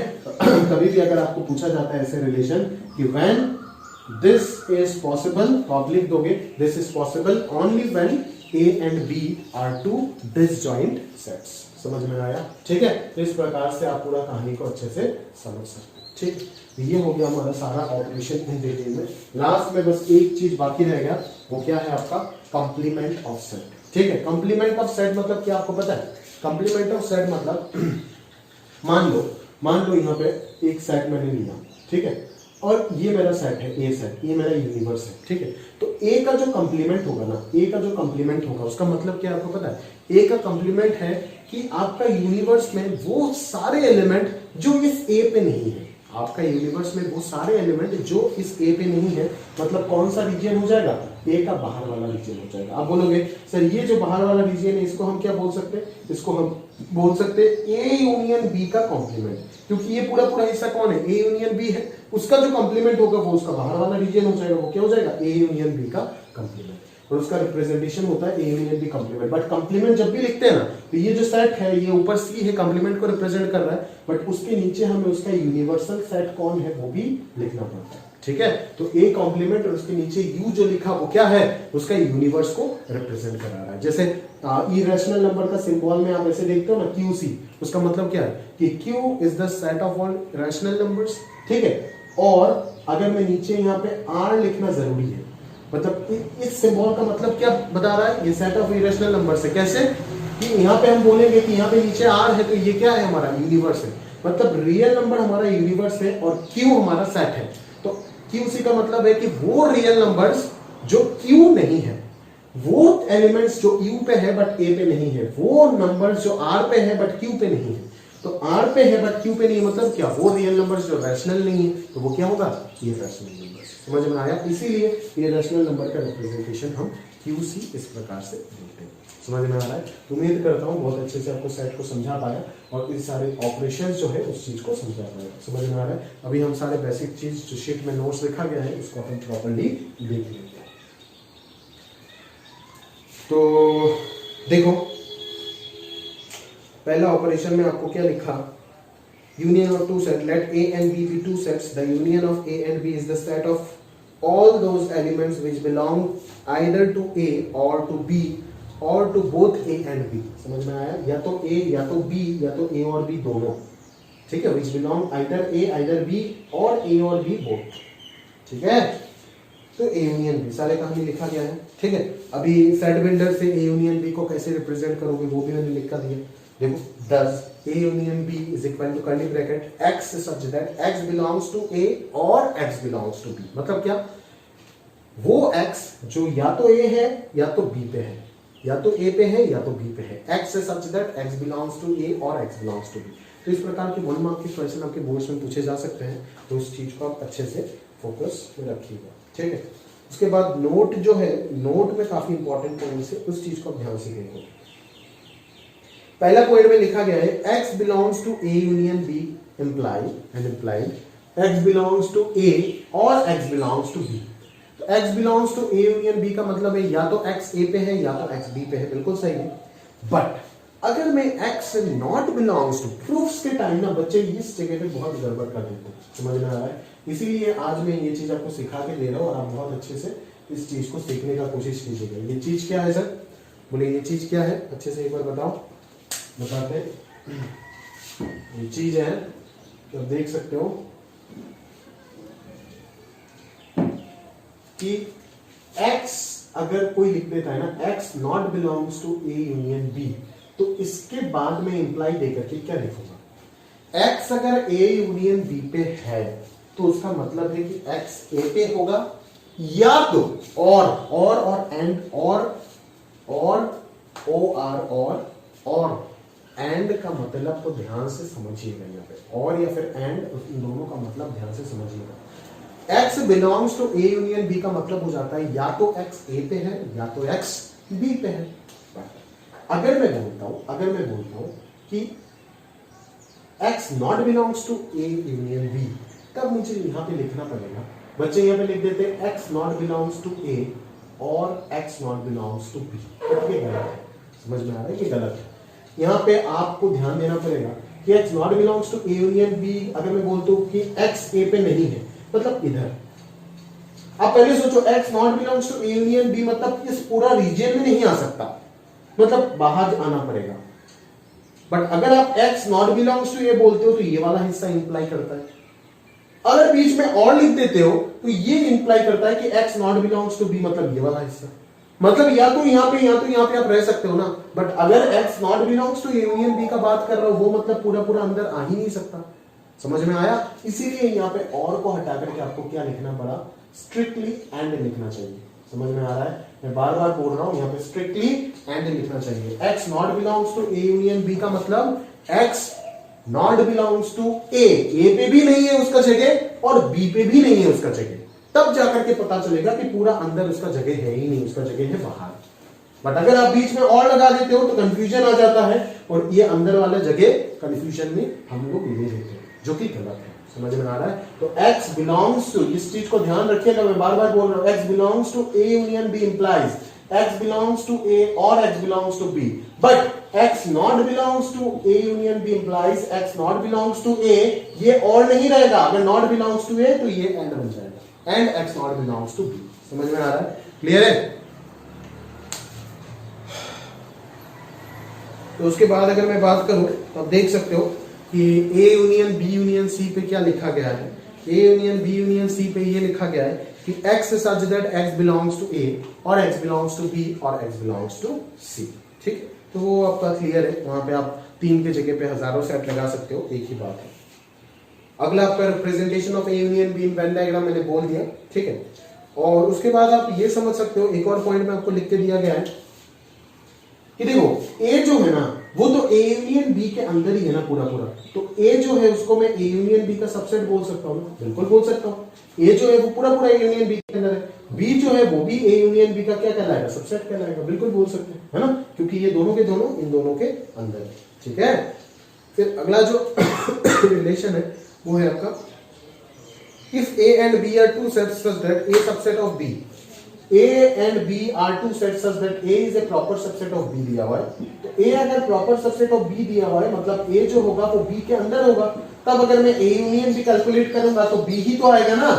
कभी भी अगर आपको पूछा जाता है ऐसे रिलेशन कि व्हेन दिस इज पॉसिबल, तो आप लिख दोगे this is possible only when A and B are two disjoint sets. समझ में आया। ठीक है, तो इस प्रकार से आप पूरा कहानी को अच्छे से समझ सकते हैं। ठीक, ये हो गया हमारा सारा ऑपरेशन इन डिटेल में। लास्ट में बस एक चीज बाकी रह गया, वो क्या है आपका कंप्लीमेंट ऑफ सेट। ठीक है, कंप्लीमेंट ऑफ सेट मतलब क्या आपको पता है, कंप्लीमेंट ऑफ सेट मतलब मान लो यहाँ पे एक सेट मैंने लिया, ठीक है, और ये मेरा सेट है ए सेट, ये मेरा यूनिवर्स है। ठीक है, तो ए का जो कंप्लीमेंट होगा ना, ए का जो कंप्लीमेंट होगा उसका मतलब क्या आपको पता है, ए का कंप्लीमेंट है कि आपका यूनिवर्स में वो सारे एलिमेंट जो इस ए पे नहीं है, आपका यूनिवर्स में वो सारे एलिमेंट जो इस ए पे नहीं है, मतलब कौन सा रीजन हो जाएगा, ए का बाहर वाला रीजन हो जाएगा। आप बोलोगे सर ये जो बाहर वाला रीजन है इसको हम क्या बोल सकते हैं, इसको हम बोल सकते हैं ए यूनियन बी का कॉम्प्लीमेंट, क्योंकि ये पूरा हिस्सा कौन है, ए यूनियन बी है, उसका जो कॉम्प्लीमेंट होगा वो उसका बाहर वाला रीजन हो जाएगा, वो क्या हो जाएगा, ए यूनियन बी का कॉम्प्लीमेंट, और उसका रिप्रेजेंटेशन होता है A union B complement. But complement जब भी लिखते हैं ना, तो ये जो सेट है ये ऊपर सी है, कॉम्प्लीमेंट को रिप्रेजेंट कर रहा है, बट उसके नीचे हमें उसका यूनिवर्सल सेट कौन है वो भी लिखना पड़ता है। ठीक है, तो ए कॉम्प्लीमेंट और उसके नीचे यू जो लिखा वो क्या है, उसका यूनिवर्स को रिप्रेजेंट करा रहा है। जैसे इरेशनल नंबर का सिंबल में आप ऐसे देखते हो ना QC, उसका मतलब क्या है कि Q is the set of all rational numbers. ठीक है, और अगर मैं नीचे यहाँ पे R लिखना जरूरी है, मतलब इस सिंबल का मतलब क्या बता रहा है, ये सेट ऑफ इरेशनल नंबर्स है। कैसे कि यहाँ पे हम बोलेंगे कि यहाँ पे नीचे R है तो ये क्या है, हमारा यूनिवर्स है, मतलब रियल नंबर हमारा यूनिवर्स है और Q हमारा सेट है। तो QC का मतलब है कि वो रियल नंबर्स जो Q नहीं है, वो एलिमेंट्स जो U पे है बट A पे नहीं है, वो नंबर्स जो R पे है बट Q पे नहीं है। तो R पे है बट Q पे नहीं है, मतलब क्या, वो रियल नंबर्स जो रैशनल नहीं है, तो वो क्या होगा, ये रैशनल नंबर्स। समझ में आया, इसीलिए ये रैशनल नंबर का रिप्रेजेंटेशन हम QC इस प्रकार से देखते हैं। समझ में आ रहा है, उम्मीद करता हूँ बहुत अच्छे से आपको सेट को समझा पाया और इस सारे ऑपरेशंस जो है उस चीज को समझा पाया। समझ में आ रहा है, अभी हम सारे बेसिक चीज जो शीट में नोट्स लिखा गया है उसको हम प्रॉपर्ली देख लेते हैं। तो देखो पहला ऑपरेशन में आपको क्या लिखा, union of two set, let A and B be two sets, the union of A and B is the set of all those elements which belong either to A or to B or to both A and B। समझ में आया, या तो A या तो B या तो A और B दोनों। ठीक है, which belong either A either B और A और B both। ठीक है, तो A यूनियन B सारे कहानी लिखा गया है। ठीक है, अभी सेट बिल्डर से A यूनियन B को कैसे रिप्रेजेंट करोगे वो भी मैंने लिखा दिया। देखो 10 A union B is equal to curly bracket X such that X belongs to A और X बिलोंग्स टू B। मतलब क्या, वो X जो या तो A है या तो B पे है, या तो A पे है या तो B पे है। X such that X belongs to A और X बिलोंग्स टू B। तो इस प्रकार के 1 मार्क के क्वेश्चन आपके बोर्ड्स में पूछे जा सकते हैं, तो इस चीज को आप अच्छे से फोकस में रखिएगा, ठीक है। उसके बाद नोट जो है, नोट में काफी इंपॉर्टेंट पॉइंट है, उस चीज को आप ध्यान से देखो। पहला पॉइंट में लिखा गया है X belongs to A union B implied X belongs to A और X बिलोंग्स टू B। तो X belongs to A union B का मतलब है या तो X A पे है या तो X B पे है, बिल्कुल सही है। बट अगर मैं X not belongs to, proofs के टाइम ना बच्चे इस जगह पे बहुत गड़बड़ कर देते हैं, समझ में आ रहा है। इसीलिए आज मैं ये चीज आपको सिखा के दे रहा हूँ और आप बहुत अच्छे से इस चीज को सीखने का कोशिश कीजिएगा। ये चीज क्या है सर, बोले ये चीज क्या है, अच्छे से एक बार बताओ, बताते हैं। ये चीज है कि आप देख सकते हो कि X अगर कोई लिख देता है ना X not belongs to A union B, तो इसके बाद में इंप्लाई देकर के क्या लिखूंगा, X अगर A यूनियन B पे है तो उसका मतलब है कि X A पे होगा या तो और एंड और एंड का मतलब तो ध्यान से समझिएगा यहाँ पे, और या फिर एंड, इन दोनों का मतलब ध्यान से समझिएगा। X belongs to A union B का मतलब हो जाता है या तो X A पे है या तो X B पे है। अगर मैं बोलता हूं कि X not belongs to A union B, तब मुझे यहां पे लिखना पड़ेगा, बच्चे यहां पे लिख देते हैं X not belongs to A और X not belongs to B। ये गलत है, समझ में आ रहा है कि गलत है। यहां पे आपको ध्यान देना पड़ेगा कि X not belongs to A union B, अगर मैं बोलता हूं कि X A पे नहीं है, मतलब इधर आप पहले सोचो X not belongs to A union B मतलब इस पूरा रीजन में नहीं आ सकता, मतलब बाहर आना पड़ेगा। बट अगर आप X not belongs to A बोलते हो तो ये वाला हिस्सा इंप्लाई करता है। अगर बीच में और लिख देते हो तो ये इंप्लाई करता है कि X not belongs to B, मतलब ये वाला हिस्सा, मतलब या तो यहां पे आप रह सकते हो ना। बट अगर X not belongs to A union B का बात कर रहा हो, वो मतलब पूरा अंदर आ ही नहीं सकता। समझ में आया? इसीलिए यहां पे और को हटा करके आपको क्या लिखना पड़ा, स्ट्रिक्टली एंड लिखना चाहिए। समझ में आ रहा है? मैं बार बार बोल रहा हूं, यहाँ पे स्ट्रिक्टली एंड लिखना चाहिए। X not belongs to A union B का मतलब X not belongs to A पे भी नहीं है उसका जगह और B पे भी नहीं है उसका जगह, तब जाकर के पता चलेगा कि पूरा अंदर उसका जगह है ही नहीं, उसका जगह है बाहर। बट अगर आप बीच में और लगा देते हो तो कंफ्यूजन आ जाता है, और ये अंदर वाला जगह कंफ्यूजन में हम लोग ले लेते हैं, जो कि गलत है। समझ में आ रहा है? तो X बिलोंग्स टू, इस चीज को ध्यान रखिएगा, मैं बार बार बोल रहा हूं, X belongs to A union B implies X belongs to A और X belongs to B, but X not belongs to A union B implies X not belongs to A, ये और नहीं रहेगा। अगर नॉट बिलोंग्स टू A तो ये and बन जाएगा, and X not belongs to B। समझ में आ रहा है? क्लियर है? तो उसके बाद अगर मैं बात करूं तो आप देख सकते हो कि A union B union C पे क्या लिखा गया है। A union B union C पे ये लिखा गया है कि X such that X belongs to A और X बिलोंग्स टू B और X बिलोंग्स टू C। ठीक है, तो वो आपका क्लियर है। वहां पे आप 3 के जगह पे हजारों सेट लगा सकते हो, एक ही बात है। अगला आपका representation of A union B in Venn diagram मैंने बोल दिया। ठीक है, और उसके बाद आप ये समझ सकते हो, एक और पॉइंट में आपको लिख के दिया गया है कि देखो A जो है ना वो तो A यूनियन B के अंदर ही है ना पूरा, तो A जो है उसको मैं A यूनियन B का सबसेट बोल सकता हूँ ना, बिल्कुल बोल सकता हूँ। A जो है वो पूरा A यूनियन B के अंदर है, B जो है वो भी A यूनियन B का क्या कहलाएगा, सबसेट कहलाएगा, बिल्कुल बोल सकते हैं, है ना, क्योंकि ये दोनों के दोनों इन दोनों के अंदर है। ठीक है, फिर अगला जो रिलेशन है वो है आपका, if A and B are two sets such that A subset of B, A and B are two sets such that A is a proper subset of B दिया हुआ है। तो A अगर proper subset of B दिया हुआ है, मतलब A जो होगा वो B के अंदर होगा, तब अगर मैं A यूनियन B कैलकुलेट करूंगा तो B ही तो आएगा ना,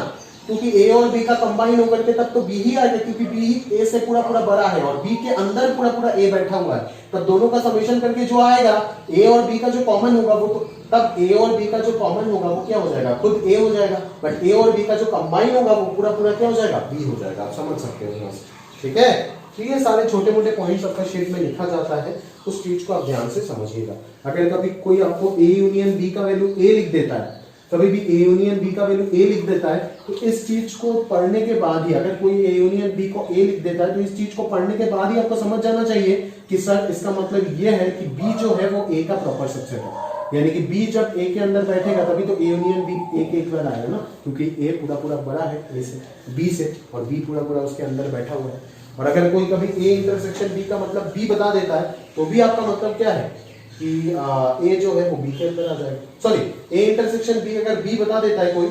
क्योंकि A और B का कंबाइन होकर के तब तो B ही आएगा, क्योंकि B A से पूरा बड़ा है और B के अंदर पूरा A बैठा हुआ है। तब दोनों का समेशन करके जो आएगा A और B का जो कॉमन होगा वो तो, तब A और B का जो कॉमन होगा वो क्या हो जाएगा, खुद A हो जाएगा। बट A और B का जो कंबाइन होगा वो पूरा क्या हो जाएगा, B हो जाएगा। आप समझ सकते हो यहाँ से। ठीक है, तो ये सारे छोटे मोटे पॉइंट्स आपका शीट में लिखा जाता है, उस चीज को आप ध्यान से समझिएगा। अगर कभी कोई आपको ए यूनियन बी का वैल्यू ए लिख देता है, कभी भी ए यूनियन बी का वैल्यू ए लिख देता है, तो इस चीज को पढ़ने के बाद ही, अगर कोई ए यूनियन बी को ए लिख देता है, तो इस चीज को पढ़ने के बाद ही आपको समझ जाना चाहिए कि सर इसका मतलब ये है कि बी जो है वो ए का प्रॉपर सबसेट है। यानी कि बी जब ए के अंदर बैठेगा तभी तो ए यूनियन बी ए के इक्वल आएगा ना, क्योंकि ए पूरा पूरा बड़ा है ए से, बी से, और बी पूरा पूरा उसके अंदर बैठा हुआ है। और अगर कोई कभी ए इंटरसेक्शन बी का मतलब बी बता देता है, तो भी आपका मतलब क्या है कि ए जो है वो बी के अंदर आ जाएगा। सॉरी, ए इंटरसेक्शन बी अगर बी बता देता है कोई,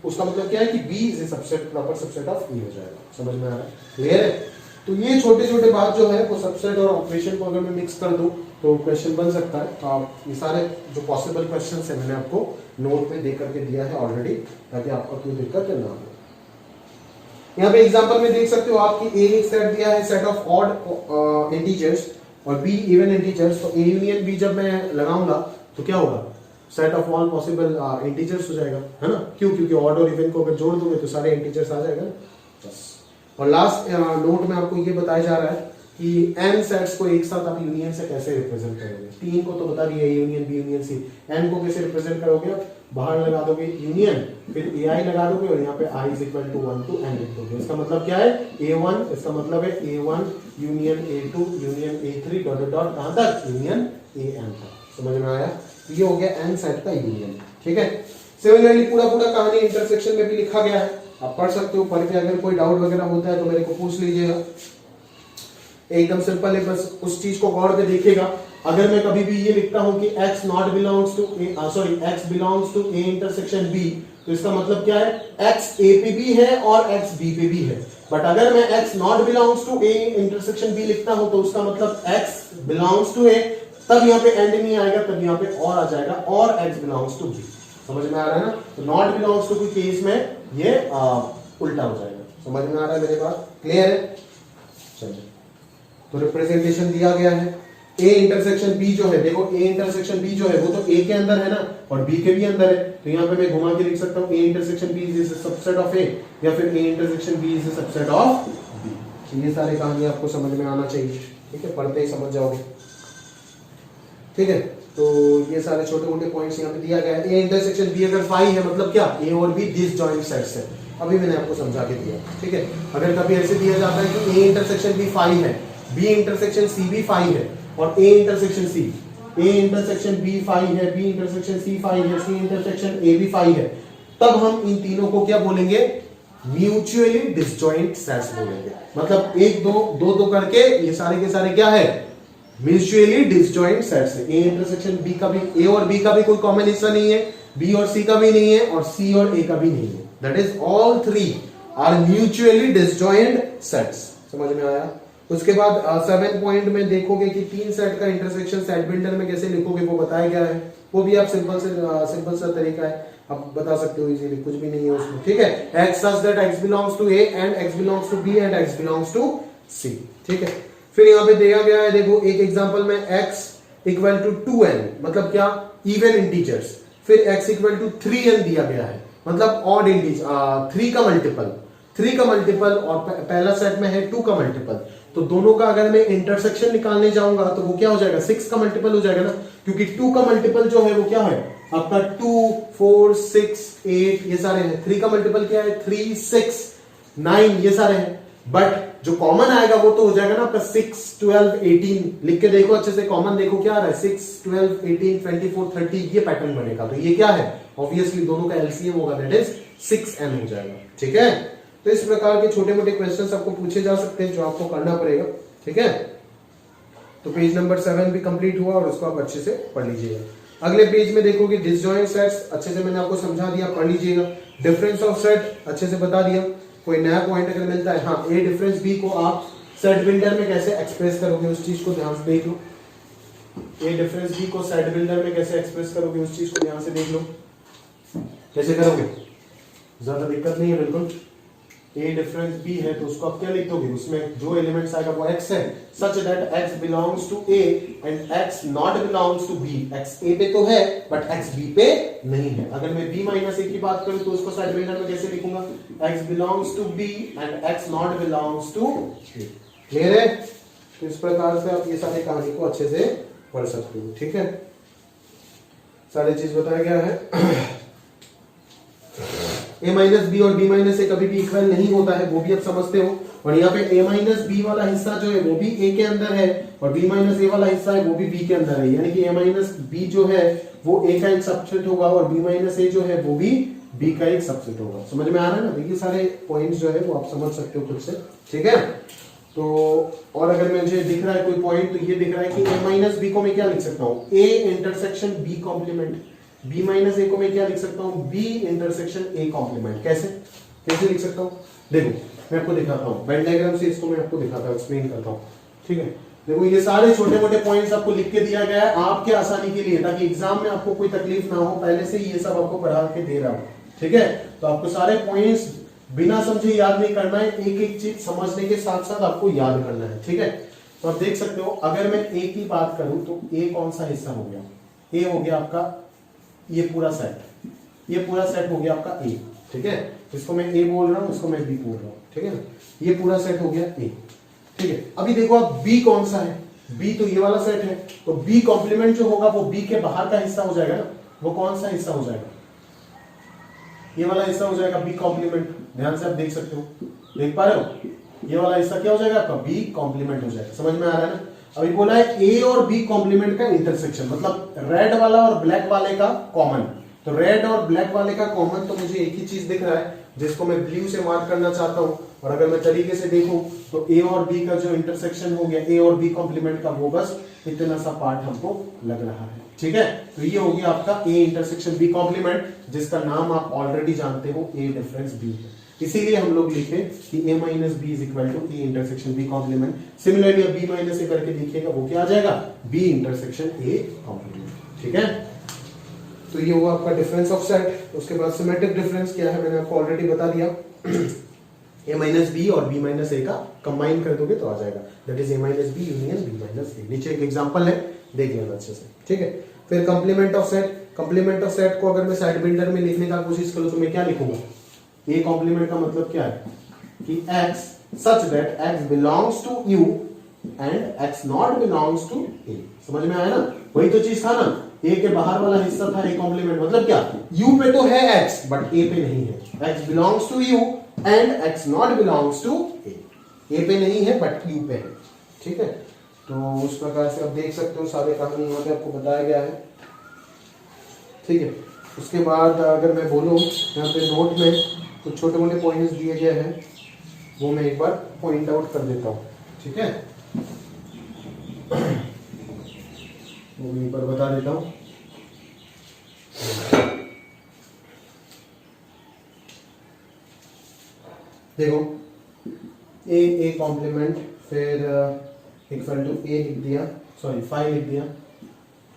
उसका मतलब क्या है कि B is a subset, proper subset of A हो जाएगा। समझ में आ रहा है? क्लियर है? तो ये छोटे छोटे बात जो है वो सबसेट और ऑपरेशन को अगर मैं मिक्स कर दूं तो क्वेश्चन बन सकता है। तो आप ये सारे जो पॉसिबल क्वेश्चन है मैंने आपको नोट में दे करके दिया है ऑलरेडी, ताकि आपको कोई दिक्कत ना हो। यहाँ पे एग्जांपल में देख सकते हो आपकी ए एक सेट दिया है, सेट ऑफ ऑड इंटीजर्स और बी इवन इंटीजर्स। तो ए यूनियन बी जब मैं लगाऊंगा तो क्या होगा, set of all possible integers हो जाएगा, है ना? क्यों? क्योंकि ऑड और इवन को अगर जोड़ दोगे तो सारे इंटीजर्स आ जाएगा ना, बस। और लास्ट नोट में आपको ये बताया जा रहा है कि n सेट्स को एक साथ आप यूनियन से कैसे रिप्रेजेंट करोगे। तीन को तो बता दिया, union B union C. n को कैसे रिप्रेजेंट करोगे, आप बाहर लगा दोगे यूनियन, फिर ai लगा दोगे और यहाँ पे i is equal to 1 to n लिख दोगे। इसका मतलब क्या है, a1, इसका मतलब है a1 union a2 union a3 dot dot कहां तक, यूनियन an तक। समझ में आया? तो ये हो गया n सेट का यूनियन। ठीक है। सिमिलरली पूरा पूरा कहानी इंटरसेक्शन में भी लिखा गया है, आप पढ़ सकते हो। पढ़ के अगर कोई डाउट वगैरह होता है तो मेरे को पूछ लीजिएगा। एकदम सिंपल है, बस उस चीज को गौर से देखिएगा। अगर मैं कभी भी ये लिखता हूं कि x not belongs to x belongs to a intersection b, तो इसका मतलब क्या है, x a पे भी है और x b पे भी है। बट अगर मैं x not belongs to a intersection b लिखता हूं तो उसका मतलब x बिलोंग्स टू a, तब यहाँ पे एंड नहीं आएगा, तब यहाँ पे और आ जाएगा, और x बिलोंग्स टू b। समझ में आ रहा है ना? तो नॉट बिलोंग्स टू के केस में ये उल्टा हो जाएगा। समझ में आ रहा है मेरी बात? क्लियर है? चलिए, तो रिप्रेजेंटेशन दिया गया है। ए इंटरसेक्शन बी जो है, देखो ए इंटरसेक्शन बी जो है वो तो ए के अंदर है ना, और बी के भी अंदर है। तो यहाँ पे मैं घुमा के लिख सकता हूँ A intersection B is a subset of A, या फिर A intersection B is a subset of B. ये सारी कहानी आपको समझ में आना चाहिए। ठीक है, पढ़ते ही समझ जाओगे। ठीक है, तो ये सारे छोटे मोटे पॉइंट्स यहाँ पे दिया गया है। ए इंटरसेक्शन बी अगर फाई है, मतलब क्या, ए और बी डिसजॉइंट सेट्स है। अभी मैंने आपको समझा के दिया। ठीक है, अगर कभी ऐसे दिया जाता है कि ए इंटरसेक्शन बी फाई है, बी इंटरसेक्शन सी भी फाई है, और A intersection C, A intersection B phi है, बी इंटरसेक्शन सी फाई है, सी इंटरसेक्शन ए भी फाई है, तब हम इन तीनों को क्या बोलेंगे, म्यूचुअली डिसजॉइंट सेट्स बोलेंगे। मतलब एक दो दो दो करके ये सारे के सारे क्या है, म्यूचुअली डिसजॉइंट सेट्स है। ए इंटरसेक्शन बी का भी, ए और बी का भी कोई कॉमन हिस्सा नहीं है, बी और सी का भी नहीं है, और सी और ए का भी नहीं है। That is all three are mutually disjoint sets. समझ में आया? उसके बाद 7 पॉइंट में देखोगे कि तीन सेट का इंटरसेक्शन सेट बिल्डर में कैसे लिखोगे, वो बताया गया है। वो भी आप सिंपल सा तरीका है, आप बता सकते हो इजीली, कुछ भी नहीं है उसमें। ठीक है, x such that x belongs to a and x belongs to b and x belongs to c। ठीक है, फिर यहाँ पे दिया गया है, देखो एक एग्जांपल में x इक्वल टू 2n, मतलब क्या, इवन इंटीजर्स। फिर x इक्वल टू 3n दिया गया है, मतलब ऑड इंटीजर, 3 का मल्टीपल, और पहला सेट में है 2 का मल्टीपल। तो दोनों का अगर मैं इंटरसेक्शन निकालने जाऊंगा तो वो क्या हो जाएगा, 6 का मल्टीपल हो जाएगा ना, क्योंकि 2 का मल्टीपल जो है वो क्या है आपका, 2 4 6 8 ये सारे हैं। 3 का मल्टीपल क्या है, 3 6 9 ये सारे हैं। बट जो कॉमन आएगा वो तो हो जाएगा ना आपका 6 12 18। लिख के देखो अच्छे से, कॉमन देखो क्या आ रहा है, 6 12 18 24 30 ये पैटर्न बनेगा। तो ये क्या है, ऑब्वियसली दोनों का एलसीएम होगा, दैट इज 6n हो जाएगा। ठीक है, तो इस प्रकार के छोटे मोटे क्वेश्चंस आपको पूछे जा सकते हैं, जो आपको करना पड़ेगा। ठीक है, तो पेज नंबर 7 भी कंप्लीट हुआ और उसको आप अच्छे से पढ़ लीजिएगा। अगले पेज में देखोगे डिसजॉइंट सेट्स, अच्छे से मैंने आपको समझा दिया, पढ़ लीजिएगा। डिफरेंस ऑफ सेट अच्छे से बता दिया। कोई नया पॉइंट अगर मिलता है, हाँ, ए डिफरेंस बी को आप सेट बिल्डर में कैसे एक्सप्रेस करोगे उस चीज को ध्यान से देख लो। ए डिफरेंस बी को सेट बिल्डर में कैसे एक्सप्रेस करोगे उस चीज को ध्यान से देख लो, कैसे करोगे, ज्यादा दिक्कत नहीं है बिल्कुल। ए डिफरेंस बी है तो उसको आप क्या लिखोगे, उसमें जो एलिमेंट्स आएगा वो x है, such that x belongs to a and x not belongs to b। x a पे तो है बट x b पे नहीं है। अगर मैं b माइनस a की बात करूं तो उसको साइड बिल्डर में कैसे लिखूंगा, x belongs to b and x not belongs to a। Clear है? तो इस प्रकार से आप ये सारी कहानी को अच्छे से पढ़ सकते हो। ठीक है, सारी चीज बताया गया है। a माइनस बी और b माइनस ए कभी भी इक्वल नहीं होता है, वो भी आप समझते हो। और यहाँ पे a माइनस बी वाला हिस्सा जो है वो भी a के अंदर है और b माइनस ए वाला हिस्सा है वो भी b के अंदर है, यानी कि a माइनस बी जो है वो a का एक सबसेट होगा और b माइनस ए जो है वो भी b का एक सबसेट होगा। समझ में आ रहा है ना? देखिए सारे पॉइंट्स जो है वो आप समझ सकते हो खुद से। ठीक है, तो और अगर मुझे दिख रहा है कोई पॉइंट तो ये दिख रहा है कि a माइनस बी को मैं क्या लिख सकता हूँ, a intersection b complement, b minus A को मैं क्या लिख सकता हूँ, b इंटरसेक्शन a कॉम्प्लीमेंट। कैसे कैसे लिख सकता हूँ, देखो मैं आपको दिखाता हूँ वेन डायग्राम से, इसको मैं आपको दिखाता हूँ, एक्सप्लेन करता हूँ। ठीक है, देखो ये सारे छोटे मोटे पॉइंट्स आपको लिख के दिया गया है आपके आसानी के लिए, ताकि एग्जाम में आपको कोई तकलीफ ना हो, पहले से ही ये सब आपको पढ़ा के दे रहा हूँ। ठीक है, तो आपको सारे पॉइंट्स बिना समझे याद नहीं करना है, एक एक चीज समझने के साथ साथ आपको याद करना है। ठीक है, तो आप देख सकते हो अगर मैं ए की बात करूं तो ए कौन सा हिस्सा हो गया, ए हो गया आपका ये पूरा सेट, ये पूरा सेट हो गया आपका ए। ठीक है, इसको मैं ए बोल रहा हूं, इसको मैं बी बोल रहा हूं। ठीक है, ये पूरा सेट हो गया ए। ठीक है, अभी देखो आप बी कौन सा है, बी तो ये वाला सेट है, तो बी कॉम्प्लीमेंट जो होगा वो बी के बाहर का हिस्सा हो जाएगा ना, वो कौन सा हिस्सा हो जाएगा, ये वाला हिस्सा हो जाएगा बी कॉम्प्लीमेंट। ध्यान से आप देख सकते हो, देख पा रहे हो, ये वाला हिस्सा क्या हो जाएगा आपका बी कॉम्प्लीमेंट हो जाएगा। समझ में आ रहा है ना? अभी बोला है ए और बी कॉम्प्लीमेंट का इंटरसेक्शन, मतलब रेड वाला और ब्लैक वाले का कॉमन, तो रेड और ब्लैक वाले का कॉमन तो मुझे एक ही चीज दिख रहा है जिसको मैं ब्लू से मार्क करना चाहता हूं। और अगर मैं तरीके से देखूं तो ए और बी का जो इंटरसेक्शन हो गया, ए और बी कॉम्प्लीमेंट का, वो बस इतना सा पार्ट हमको लग रहा है। ठीक है, तो ये हो गया आपका ए इंटरसेक्शन बी कॉम्प्लीमेंट, जिसका नाम आप ऑलरेडी जानते हो, ए डिफरेंस बी है। इसीलिए हम लोग लिखे कि a minus B is equal to A intersection B complement. Similarly अब b माइनस ए करके देखिएगा, वो क्या आ जाएगा, b इंटरसेक्शन a कॉम्प्लीमेंट। ठीक है, तो ये हुआ आपका डिफरेंस ऑफ सेट। उसके बाद सिमेट्रिक डिफरेंस क्या है मैंने आपको ऑलरेडी बता दिया, a माइनस बी और b माइनस ए का कंबाइन कर दोगे तो आ जाएगा, that is a minus B union b minus A. नीचे एक एग्जांपल है, देख लेना अच्छे से। ठीक है, फिर complement of set, complement of set को अगर मैं साइड बिल्डर में लिखने का कोशिश करूं तो मैं क्या लिखूंगा, ये कॉम्प्लीमेंट का मतलब क्या है कि x such that x belongs to u and x not belongs to a। समझ में आया ना? वही तो चीज था ना, a के बाहर वाला हिस्सा था a कॉम्प्लीमेंट, मतलब क्या, u पे तो है x बट a पे नहीं है, x belongs to u and x not belongs to a। a पे नहीं है बट u पे है। ठीक है, तो उस प्रकार से आप देख सकते हो सारे कहानी यहाँ पे आपको बताया गया है। ठीक है, उसके बाद अगर मैं बोलूँ यहाँ पे नोट में कुछ छोटे मोटे पॉइंट्स दिए गए हैं, वो मैं एक बार पॉइंट आउट कर देता हूँ। ठीक है, वो मैं एक बार बता देता हूँ। देखो ए कॉम्प्लीमेंट, फिर इक्वल टू ए लिख दिया, सॉरी 5 लिख दिया,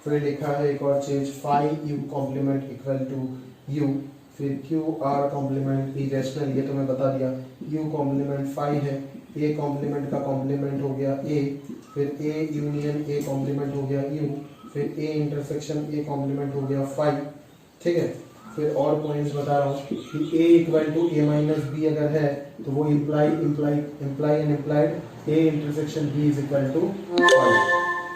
फिर लिखा है एक और चीज 5 u complement equal to u, फिर क्यू आर कॉम्प्लीमेंट इरेशनल, ये तो मैं बता दिया, u कॉम्प्लीमेंट 5 है, a कॉम्प्लीमेंट का कॉम्प्लीमेंट हो गया a, फिर a यूनियन a कॉम्प्लीमेंट हो गया u, फिर a इंटरसेक्शन a कॉम्प्लीमेंट हो गया 5। ठीक है, फिर और पॉइंट्स बता रहा हूँ कि a equal to a minus B अगर है तो वो imply and implied a intersection b is equal to 5।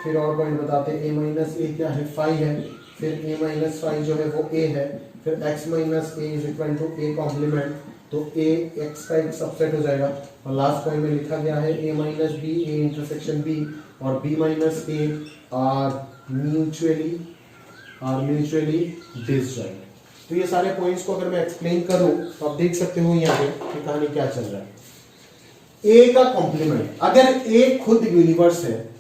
फिर और पॉइंट बताते हैं a माइनस ए क्या है, 5 है, फिर a माइनस 5 जो है वो a है, फिर x minus A is equal to a complement, तो a x का एक सबसेट हो जाएगा। और लास्ट पॉइंट में लिखा गया है a minus B a intersection b और b minus a are mutually disjoint. तो ये सारे पॉइंट्स को अगर मैं एक्सप्लेन करूं तो आप देख सकते हो यहाँ पे कि कहानी क्या चल रहा है। a का कॉम्प्लीमेंट, अगर a खुद यूनिवर्स है,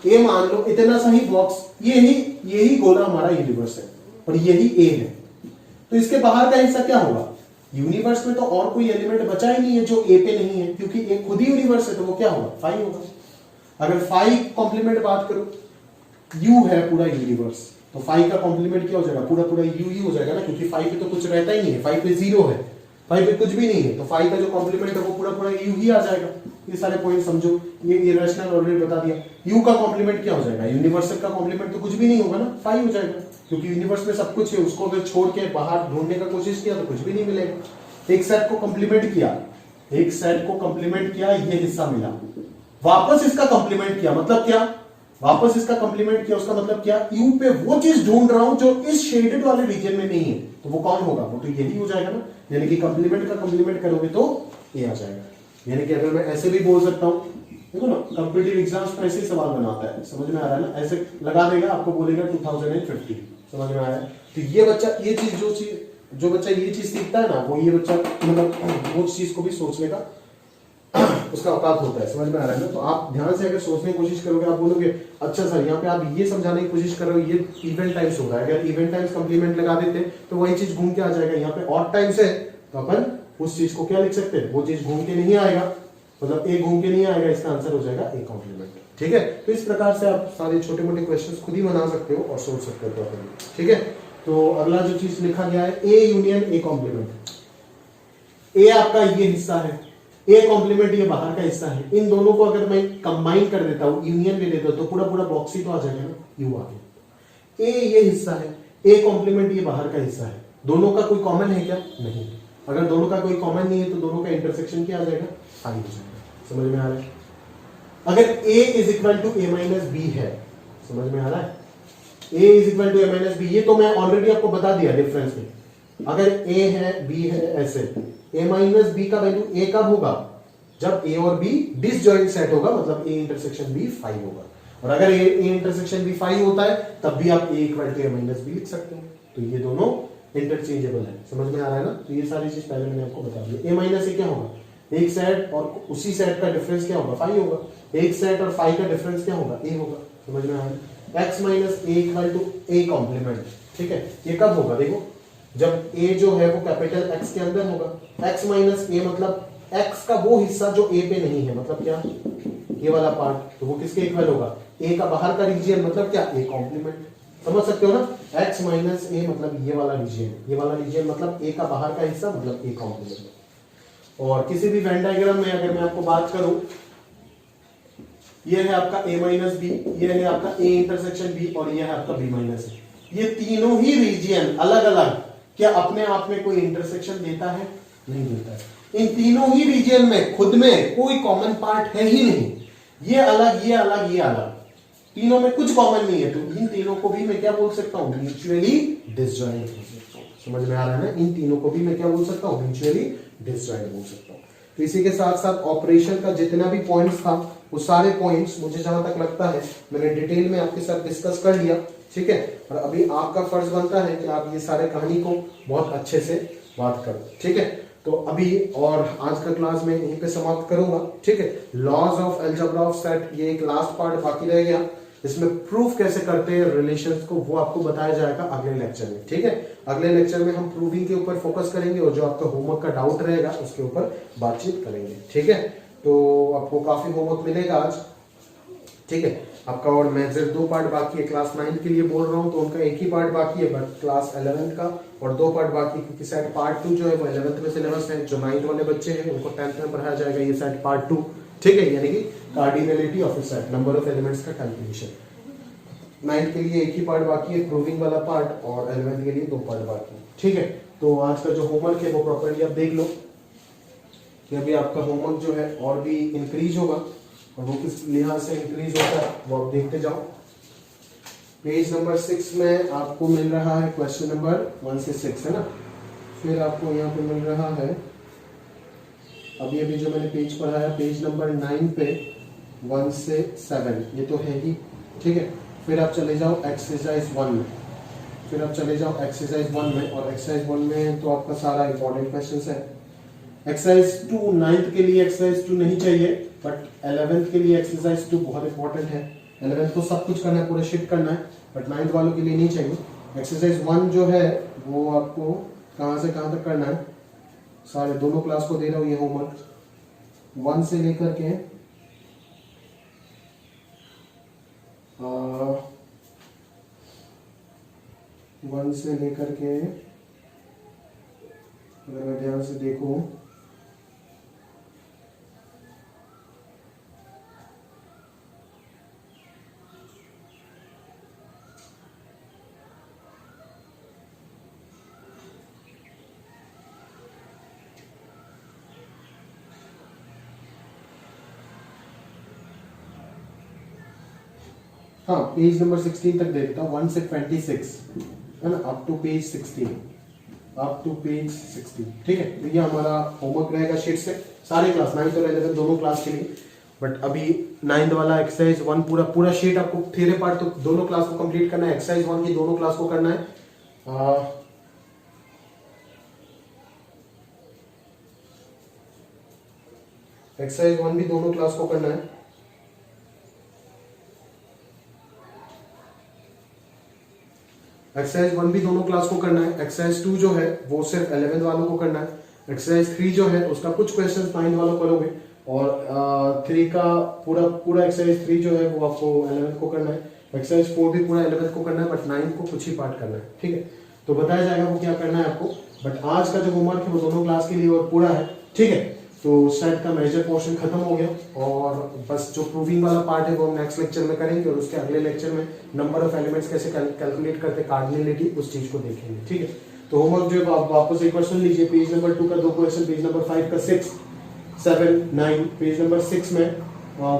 a मान लो इतना सा ही बॉक्स, यही गोला हमारा यूनिवर्स है और यही a है, तो इसके बाहर का हिस्सा क्या होगा, यूनिवर्स में तो और कोई एलिमेंट बचा ही नहीं है जो a पे नहीं है, क्योंकि a खुद ही यूनिवर्स है, तो वो क्या होगा, 5 होगा। अगर 5 कॉम्प्लीमेंट बात करो, u है पूरा यूनिवर्स, तो 5 का कॉम्प्लीमेंट क्या हो जाएगा, पूरा u ही हो जाएगा ना, क्योंकि 5 पे तो कुछ रहता ही नहीं है, 5 पे 0 है, फाई पे कुछ भी नहीं है, तो फाई का जो कॉम्प्लीमेंट है वो पूरा पूरा यू ही आ जाएगा। ये सारे पॉइंट समझो, ये इरेशनल ऑलरेडी बता दिया। यू का कॉम्प्लीमेंट क्या हो जाएगा, यूनिवर्सल का कॉम्प्लीमेंट तो कुछ भी नहीं होगा ना, फाई हो जाएगा, क्योंकि यूनिवर्स में सब कुछ है, उसको अगर छोड़ के बाहर ढूंढने का कोशिश किया तो कुछ भी नहीं मिलेगा। एक सेट को कॉम्प्लीमेंट किया, एक सेट को कॉम्प्लीमेंट किया, ये हिस्सा मिला, वापस इसका कॉम्प्लीमेंट किया, मतलब क्या, वापस इसका कॉम्प्लीमेंट किया, उसका मतलब क्या, यू पे वो चीज ढूंढ रहा हूं जो इस शेडेड वाले रीजन में नहीं है, तो वो कौन होगा, वो तो यही हो जाएगा ना, यानी कि कॉम्प्लीमेंट का कॉम्प्लीमेंट करोगे तो ये आ जाएगा। यानी कि अगर मैं ऐसे भी बोल सकता हूं, देखो ना कॉम्पिटिटिव एग्जाम्स में ऐसे ही सवाल बनाता है, समझ में आ रहा है ना, ऐसे लगा देगा आपको, बोलेगा 2050, समझ में आया। तो ये बच्चा ये चीज जो बच्चा ये चीज सीखता है ना, वो ये बच्चा मतलब वो चीज को भी सोचने का उसका औकात होता है, समझ में आ रहा है ना। तो आप ध्यान से अगर सोचने की कोशिश करोगे, आप बोलोगे अच्छा सर यहाँ पे आप ये समझाने की कोशिश कर रहे हो, ये इवेंट टाइम्स होगा, अगर इवेंट टाइम्स कॉम्प्लीमेंट लगा देते तो वही चीज घूम के आ जाएगा। यहाँ पे ऑड टाइम्स है तो अपन उस चीज को क्या लिख सकते हैं, वो चीज घूम के नहीं आएगा, मतलब ए घूम के नहीं आएगा, इसका आंसर हो जाएगा ए कॉम्प्लीमेंट। ठीक है, तो इस प्रकार से आप सारे छोटे मोटे क्वेश्चंस खुद ही बना सकते हो और सोच सकते हो प्रॉपर्ली। ठीक है, तो अगला जो चीज लिखा गया है ए यूनियन ए कॉम्प्लीमेंट। ए आपका ये हिस्सा है, ए कॉम्प्लीमेंट ये बाहर का हिस्सा है, इन दोनों को अगर मैं कंबाइन कर देता हूं, यूनियन ले लेता हूं, तो पूरा पूरा बॉक्स ही तो आ जाएगा ना, यू आ गया। ए ये हिस्सा है, ए कॉम्प्लीमेंट ये बाहर का हिस्सा है, दोनों का कोई कॉमन है क्या, नहीं। अगर दोनों का कोई कॉमन नहीं है तो दोनों का इंटरसेक्शन क्या आ जाएगा, फाई हो जाएगा। समझ में आ रहा है। अगर a is equal to a minus B है, समझ में आ रहा है, a is equal to a minus B, ये तो मैं ऑलरेडी आपको बता दिया डिफरेंस में। अगर a है b है ऐसे, a माइनस बी का वैल्यू a कब होगा, जब a और b डिसजॉइंट सेट होगा, मतलब a इंटरसेक्शन b फाई होगा। और अगर a इंटरसेक्शन b फाई होता है तब भी आप a equal to a minus B लिख सकते हैं। तो ये दोनों इंटरचेंजेबल है, समझ में आ रहा है ना। तो ये सारी चीज पहले मैंने आपको बता दी। a माइनस ए क्या होगा, एक सेट और उसी सेट का डिफरेंस क्या होगा, फाई होगा। एक सेट और फाई का डिफरेंस क्या होगा, ए होगा। समझ में आ रहा है। X minus A equal to A complement. ठीक है, ये कब होगा, देखो जब a जो है वो कैपिटल X के अंदर होगा। x माइनस ए मतलब x का वो हिस्सा जो a पे नहीं है, मतलब क्या, ये वाला पार्ट, तो वो किसके इक्वल होगा, a का बाहर का रीजियन, मतलब क्या, a कॉम्प्लीमेंट। समझ सकते हो ना, x माइनस ए मतलब ये वाला रीजियन, ये वाला रीजियन मतलब a का बाहर का हिस्सा, मतलब a कॉम्प्लीमेंट। और किसी भी वेन डायग्राम में अगर मैं आपको बात करूं, ये है आपका a माइनस बी, ये है आपका a इंटरसेक्शन b, और ये है आपका b माइनस ए। ये तीनों ही रीजियन अलग अलग क्या अपने आप में कोई इंटरसेक्शन देता है, नहीं देता है। इन तीनों ही रीजियन में खुद में कोई कॉमन पार्ट है ही नहीं, ये अलग ये अलग ये अलग, तीनों में कुछ कॉमन नहीं है। तो इन तीनों को भी मैं क्या बोल सकता हूं, म्यूचुअली डिसजॉइंट बोल सकता हूं। समझ में आ रहा है ना, इन तीनों को भी मैं क्या बोल सकता हूं, म्यूचुअली डिसजॉइंट बोल सकता हूं। तो इसी के साथ साथ ऑपरेशन का जितना भी पॉइंट्स था, वो सारे पॉइंट्स मुझे जहां तक लगता है मैंने डिटेल में आपके साथ डिस्कस कर लिया। ठीक है, और अभी आपका फर्ज बनता है कि आप ये सारे कहानी को बहुत अच्छे से बात करो। ठीक है, तो अभी और आज का क्लास में यहीं पे समाप्त करूंगा। ठीक है, laws of algebra of set, ये एक लास्ट पार्ट बाकी रह गया, इसमें प्रूफ कैसे करते हैं रिलेशंस को, वो आपको बताया जाएगा अगले लेक्चर में। ठीक है, अगले लेक्चर में हम प्रूविंग के ऊपर फोकस करेंगे और जो आपका होमवर्क का डाउट रहेगा उसके ऊपर बातचीत करेंगे। ठीक है, तो आपको काफी होमवर्क मिलेगा आज। ठीक है, आपका और मैथ्स 2 पार्ट बाकी है, क्लास 9 के लिए बोल रहा हूँ तो उनका एक ही पार्ट बाकी है, बट क्लास 11 का और 2 पार्ट बाकी, क्योंकि सेट पार्ट 2 जो है वो 11th में सिलेबस है, जो 9th वाले बच्चे हैं उनको 10th में पढ़ाया जाएगा ये सेट पार्ट 2। ठीक है, यानी कि cardinality of set, number of elements का कैलकुलेशन। 9th के लिए एक ही पार्ट बाकी है, प्रूविंग वाला पार्ट, और 11th के लिए 2 पार्ट बाकी है। ठीक है, तो आज का जो होमवर्क है वो प्रॉपर्ली आप देख लो कि अभी आपका होमवर्क जो है और भी इंक्रीज होगा, और वो किस लिहाज से इंक्रीज होता है वो आप देखते जाओ। पेज नंबर 6 में आपको मिल रहा है क्वेश्चन नंबर 1 से 6 है ना, फिर आपको यहाँ पे मिल रहा है अभी अभी जो मैंने पेज पढ़ाया पेज नंबर 9 पे 1 से 7, ये तो है ही। ठीक है, फिर आप चले जाओ एक्सरसाइज 1 में, फिर आप चले जाओ एक्सरसाइज 1 में, और एक्सरसाइज 1 में तो आपका सारा इंपॉर्टेंट क्वेश्चन है। एक्सरसाइज 2 9th के लिए एक्सरसाइज 2 नहीं चाहिए, बट 11th के लिए एक्सरसाइज 2 बहुत इंपॉर्टेंट है। 11th को सब कुछ करना है, पूरे शिफ्ट करना है, बट 9th वालों के लिए नहीं चाहिए। एक्सरसाइज 1 जो है वो आपको कहां से कहां तक करना है, सारे दोनों क्लास को दे रहा हूं ये होमवर्क, 1 से लेकर के 1 से लेकर के अगर मैं ध्यान से देखूं हाँ, पेज नंबर 16 तक देखता हूँ, 1 से 26 है ना, up to page 16, up to page 16। ठीक है, तो ये हमारा होमवर्क रहेगा शीट से सारे क्लास 9th और 11th दोनों क्लास के लिए। बट अभी 9th वाला एक्सरसाइज 1 पूरा पूरा शीट आपको थ्योरी पार्ट तो दोनों क्लास को कंप्लीट करना है, एक्सरसाइज 1 की दोनों क्लास को करना है। एक्सरसाइज 1 भी दोनों क्लास को करना है। एक्सरसाइज 1 भी दोनों क्लास को करना है। एक्सरसाइज 2 जो है वो सिर्फ 11th वालों को करना है। एक्सरसाइज 3 जो है उसका कुछ क्वेश्चन 9th वालों करोगे, और 3 का पूरा पूरा एक्सरसाइज 3 जो है वो आपको 11th को करना है। एक्सरसाइज 4 भी पूरा 11th को करना है, बट 9th को कुछ ही पार्ट करना है। ठीक है, तो बताया जाएगा वो क्या करना है आपको। बट आज का जो होमवर्क है वो दोनों क्लास के लिए और पूरा है। ठीक है, तो सेट का मेजर पोर्शन खत्म हो गया, और बस जो प्रूविंग वाला पार्ट है वो हम नेक्स्ट लेक्चर में करेंगे, और उसके अगले लेक्चर में नंबर ऑफ एलिमेंट्स कैसे कैलकुलेट करते, कार्डिनलिटी, उस चीज को देखेंगे। ठीक है, तो होमवर्क जो है आप वापस एक क्वेश्चन लीजिए, पेज नंबर 2 का 2 क्वेश्चन, पेज नंबर 5 का 6, 7, 9, पेज नंबर 6 में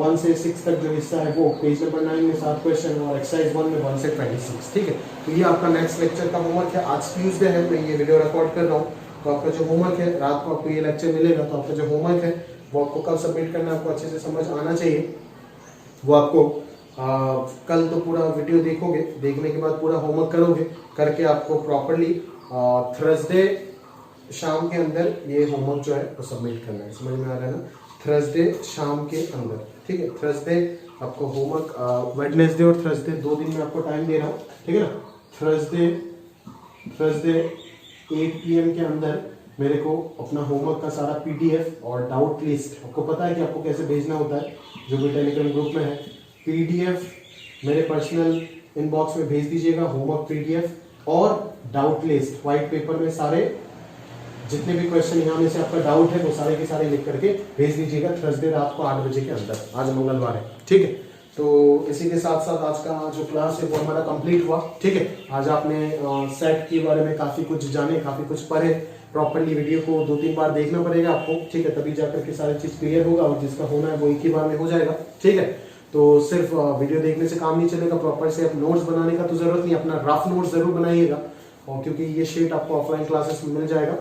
1 से 6 तक जो हिस्सा है वो, पेज नंबर 9 में 7 क्वेश्चन, और एक्सरसाइज 1 में 1 से 26। ठीक है, तो ये आपका नेक्स्ट लेक्चर का होमवर्क है। आज ट्यूसडे है, मैं ये वीडियो रिकॉर्ड कर रहा हूँ, तो आपका जो होमवर्क है, रात को आपको ये लेक्चर मिलेगा, तो आपका जो होमवर्क है वो आपको कल सबमिट करना है, आपको अच्छे से समझ आना चाहिए। वो आपको कल तो पूरा वीडियो देखोगे, देखने के बाद पूरा होमवर्क करोगे, करके आपको प्रॉपरली थर्सडे शाम के अंदर ये होमवर्क जो है वो सबमिट करना है। समझ में आ रहा है ना, थर्सडे शाम के अंदर। ठीक है, थर्सडे आपको होमवर्क, वेडनेसडे और थर्सडे 2 दिन में आपको टाइम दे रहा हूँ। ठीक है ना, थर्सडे 8 PM के अंदर मेरे को अपना होमवर्क का सारा PDF और डाउट लिस्ट, आपको पता है कि आपको कैसे भेजना होता है, जो भी टेलीग्राम ग्रुप में है, PDF मेरे पर्सनल इनबॉक्स में भेज दीजिएगा, होमवर्क PDF और डाउट लिस्ट व्हाइट पेपर में सारे जितने भी क्वेश्चन यहाँ में से आपका डाउट है वो सारे के सारे लिख करके भेज दीजिएगा थर्सडे रात को 8 बजे के अंदर। आज मंगलवार है। ठीक है, तो इसी के साथ साथ आज का जो क्लास है वो हमारा कंप्लीट हुआ। ठीक है, आज आपने सेट के बारे में काफी कुछ जाने, काफी कुछ पढ़े। प्रॉपरली वीडियो को 2-3 बार देखना पड़ेगा आपको। ठीक है, तभी जाकर के सारी चीज क्लियर होगा, और जिसका होना है वो एक ही बार में हो जाएगा। ठीक है, तो सिर्फ वीडियो देखने से काम नहीं चलेगा, प्रॉपर से आप नोट्स बनाने का तो जरूरत नहीं, अपना रफ नोट्स जरूर बनाइएगा। और क्योंकि ये शीट आपको ऑफलाइन क्लासेस में मिल जाएगा,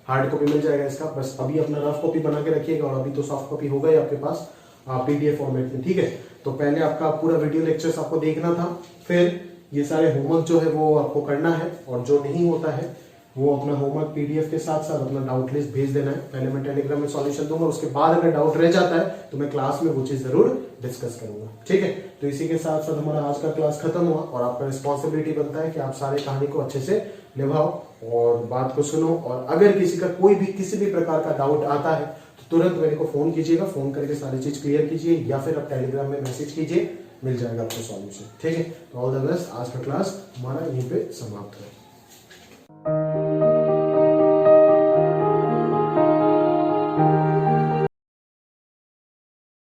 हार्ड कॉपी मिल जाएगा इसका, बस अभी अपना रफ कॉपी बना के रखिएगा, और अभी तो सॉफ्ट कॉपी होगा ही आपके पास PDF फॉर्मेट में। ठीक है, तो पहले आपका पूरा वीडियो लेक्चर्स आपको देखना था, फिर ये सारे होमवर्क जो है वो आपको करना है, और जो नहीं होता है वो अपना होमवर्क PDF के साथ साथ अपना डाउट लिस्ट भेज देना है। पहले मैं टेलीग्राम में सॉल्यूशन दूंगा, उसके बाद अगर डाउट रह जाता है तो मैं क्लास में वो चीज जरूर डिस्कस करूंगा। ठीक है, तो इसी के साथ साथ हमारा आज का क्लास खत्म हुआ, और आपका रिस्पॉन्सिबिलिटी बनता है कि आप सारे कहानी को अच्छे से निभाओ और बात को सुनो। और अगर किसी का कोई भी किसी भी प्रकार का डाउट आता है तो तुरंत मेरे को फोन कीजिएगा, फोन करके सारी चीज क्लियर कीजिए, या फिर आप टेलीग्राम में मैसेज कीजिए, मिल जाएगा आपको सॉल्यूशन। ठीक है, तो ऑल द बेस्ट। आज का क्लास हमारा यहीं पे समाप्त है।